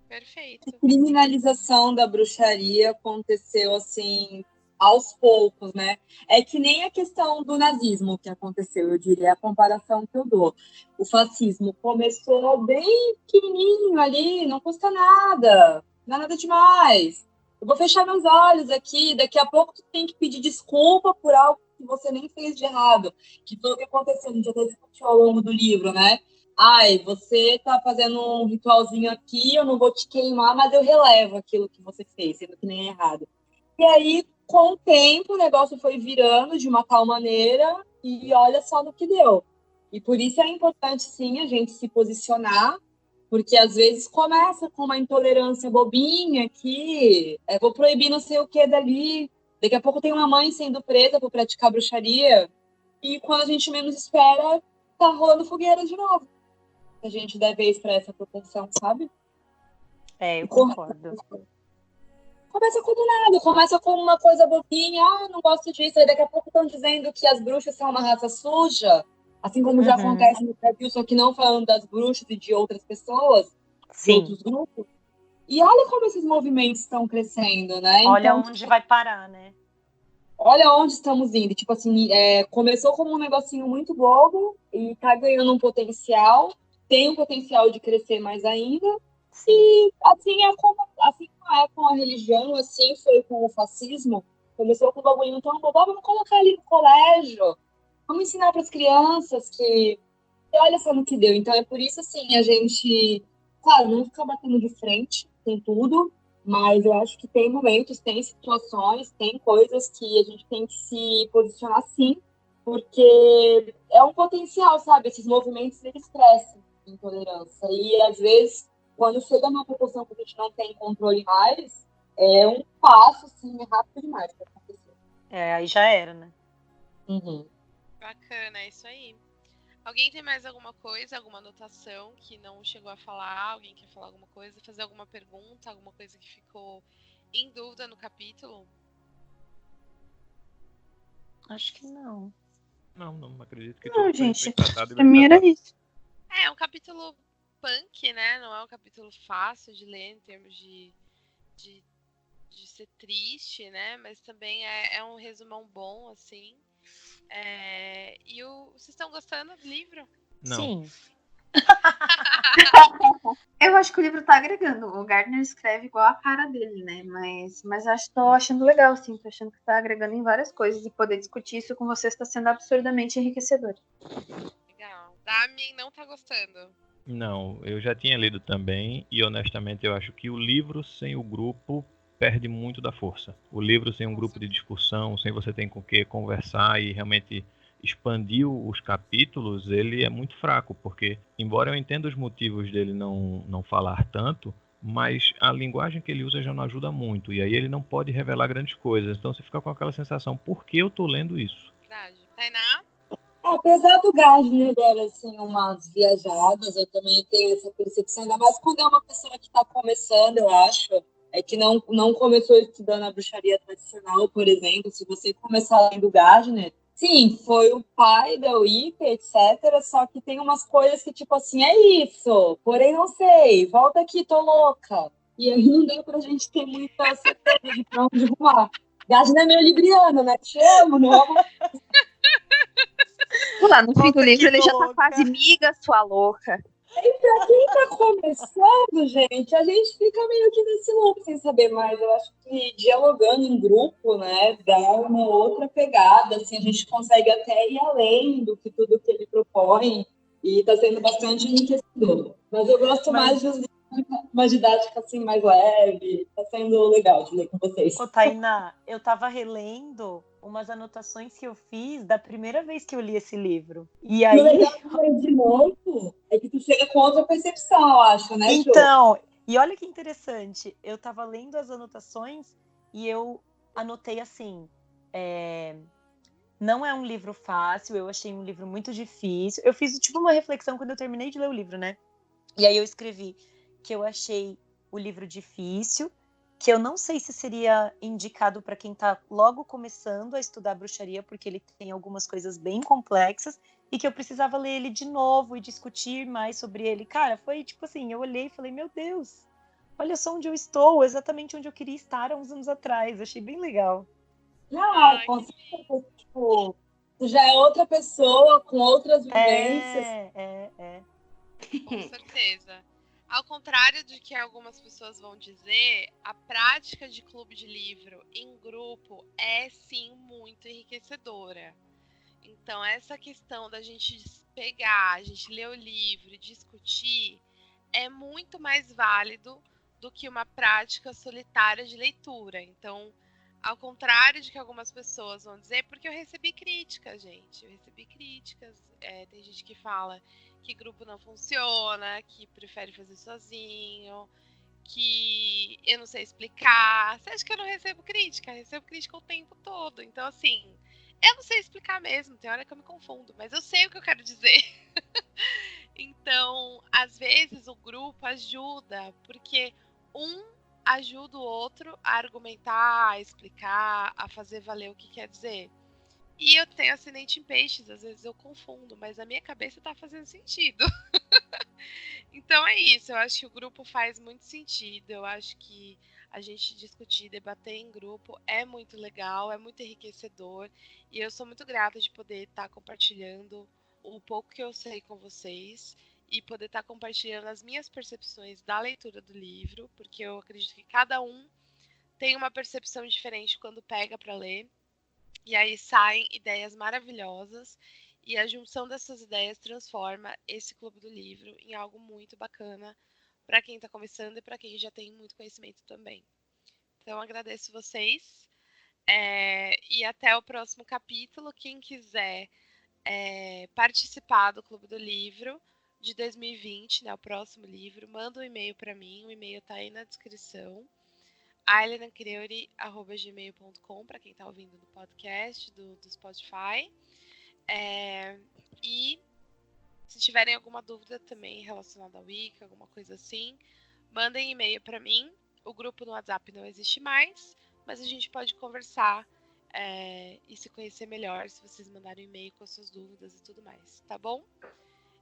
Perfeito. A criminalização da bruxaria aconteceu, assim, aos poucos, né? É que nem a questão do nazismo que aconteceu, eu diria, a comparação que eu dou. O fascismo começou bem pequenininho ali, não custa nada, não é nada demais. Eu vou fechar meus olhos aqui, daqui a pouco tu tem que pedir desculpa por algo que você nem fez de errado, que foi o que aconteceu, a gente até discutiu ao longo do livro, né? Você tá fazendo um ritualzinho aqui, eu não vou te queimar, mas eu relevo aquilo que você fez, sendo que nem é errado. E aí, com o tempo, o negócio foi virando de uma tal maneira e olha só no que deu. E por isso é importante, sim, a gente se posicionar, porque às vezes começa com uma intolerância bobinha que vou proibir não sei o que dali. Daqui a pouco tem uma mãe sendo presa por praticar bruxaria e quando a gente menos espera, tá rolando fogueira de novo. A gente deve ir para essa proporção, sabe? Eu concordo. Começa como nada, começa como uma coisa bobinha, não gosto disso, aí daqui a pouco estão dizendo que as bruxas são uma raça suja, assim como já acontece no Brasil, só que não falando das bruxas e de outras pessoas, de outros grupos. E olha como esses movimentos estão crescendo, né? Olha então, onde vai parar, né? Olha onde estamos indo. Tipo assim, começou como um negocinho muito bobo e tá ganhando um potencial, tem um potencial de crescer mais ainda. Sim. E assim como é com a religião, assim foi com o fascismo. Começou com um bagulho tão bobo, vamos colocar ali no colégio, vamos ensinar para as crianças que olha só no que deu. Então é por isso assim a gente, claro, não ficar batendo de frente com tudo, mas eu acho que tem momentos, tem situações, tem coisas que a gente tem que se posicionar sim, porque é um potencial, sabe? Esses movimentos eles crescem de intolerância e às vezes quando chega numa proporção que a gente não tem controle mais, é um passo, assim, rápido demais para acontecer. Aí já era, né? Uhum. Bacana, é isso aí. Alguém tem mais alguma coisa, alguma anotação que não chegou a falar? Alguém quer falar alguma coisa? Fazer alguma pergunta? Alguma coisa que ficou em dúvida no capítulo? Acho que não. Não acredito que Não, tudo que a gente gente. tem tratado e Pra bem mim era tratado. isso. É um capítulo punk, né? Não é um capítulo fácil de ler em termos de ser triste, né? Mas também é um resumão bom, assim. Vocês estão gostando do livro? Não. Sim. Eu acho que o livro tá agregando. O Gardner escreve igual a cara dele, né? Mas tô achando legal, assim. Tô achando que tá agregando em várias coisas. E poder discutir isso com vocês tá sendo absurdamente enriquecedor. Legal. Dami não tá gostando. Não, eu já tinha lido também e honestamente eu acho que o livro sem o grupo perde muito da força. O livro sem um grupo de discussão, sem você ter com o que conversar e realmente expandir os capítulos, ele é muito fraco, porque embora eu entenda os motivos dele não falar tanto, mas a linguagem que ele usa já não ajuda muito, e aí ele não pode revelar grandes coisas, então você fica com aquela sensação, por que eu tô lendo isso? Verdade. Tainá? Apesar do Gardner dar assim, umas viajadas, eu também tenho essa percepção, ainda mais quando é uma pessoa que está começando, eu acho, que não começou estudando a bruxaria tradicional, por exemplo, se você começar lendo Gardner, sim, foi o pai da Wicca, etc., só que tem umas coisas que, tipo assim, é isso, porém não sei, volta aqui, tô louca. E aí não deu pra gente ter muita certeza de pra onde rumar. Gardner é meio libriano, né? Te amo, não amo. Lá no fim do Volta livro aqui, ele tô já tá louca. quase miga, sua louca. Pra quem tá começando, gente, a gente fica meio que nesse loop sem saber mais. Eu acho que dialogando em grupo, né, dá uma outra pegada, assim, a gente consegue até ir além do que tudo que ele propõe e tá sendo bastante enriquecedor. Mas eu gosto mais de uma didática assim mais leve, tá sendo legal de ler com vocês. Ô, Tainá, eu tava relendo umas anotações que eu fiz da primeira vez que eu li esse livro. E E o aí. legal de ler de novo é que tu chega com outra percepção, eu acho, né, Ju? Então, e olha que interessante, eu tava lendo as anotações e eu anotei assim: não é um livro fácil, eu achei um livro muito difícil. Eu fiz tipo uma reflexão quando eu terminei de ler o livro, né? E aí eu escrevi que eu achei o livro difícil, que eu não sei se seria indicado para quem está logo começando a estudar bruxaria, porque ele tem algumas coisas bem complexas, e que eu precisava ler ele de novo e discutir mais sobre ele. Cara, foi tipo assim, eu olhei e falei, meu Deus, olha só onde eu estou, exatamente onde eu queria estar há uns anos atrás. Achei bem legal. Ah, com certeza, tipo, tu já é outra pessoa, com outras vivências. Com certeza. Ao contrário do que algumas pessoas vão dizer, a prática de clube de livro em grupo é sim muito enriquecedora. Então, essa questão da gente pegar, a gente ler o livro e discutir é muito mais válido do que uma prática solitária de leitura. Então, ao contrário de que algumas pessoas vão dizer, porque eu recebi críticas, gente. Eu recebi críticas. Tem gente que fala que grupo não funciona, que prefere fazer sozinho, que eu não sei explicar. Você acha que eu não recebo crítica? Eu recebo crítica o tempo todo. Então, assim, eu não sei explicar mesmo. Tem hora que eu me confundo, mas eu sei o que eu quero dizer. Então, às vezes o grupo ajuda, porque um ajuda o outro a argumentar, a explicar, a fazer valer o que quer dizer. E eu tenho ascendente em peixes, às vezes eu confundo, mas a minha cabeça tá fazendo sentido. Então é isso, eu acho que o grupo faz muito sentido, eu acho que a gente discutir, debater em grupo é muito legal, é muito enriquecedor, e eu sou muito grata de poder estar compartilhando o pouco que eu sei com vocês e poder estar compartilhando as minhas percepções da leitura do livro, porque eu acredito que cada um tem uma percepção diferente quando pega para ler. E aí saem ideias maravilhosas e a junção dessas ideias transforma esse clube do livro em algo muito bacana para quem está começando e para quem já tem muito conhecimento também. Então agradeço vocês e até o próximo capítulo. Quem quiser participar do Clube do Livro de 2020, né, o próximo livro, manda um e-mail para mim. O e-mail está aí na descrição. ailenacreure@gmail.com para quem está ouvindo do podcast, do Spotify. E Se tiverem alguma dúvida também relacionada ao Wicca, alguma coisa assim, mandem e-mail para mim. O grupo no WhatsApp não existe mais, mas a gente pode conversar e se conhecer melhor se vocês mandarem um e-mail com as suas dúvidas e tudo mais, tá bom?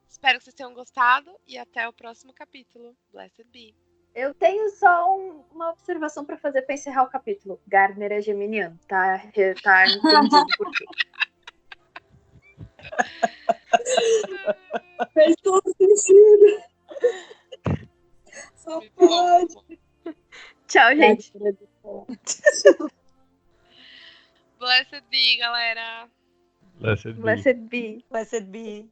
Espero que vocês tenham gostado e até o próximo capítulo. Blessed be. Eu tenho só uma observação para fazer para encerrar o capítulo. Gardner é geminiano, tá? Tá entendido por quê. Fez todo sentido. Só pode. Tchau, gente. Blessed be, galera. Blessed be. Blessed be. Blessed be.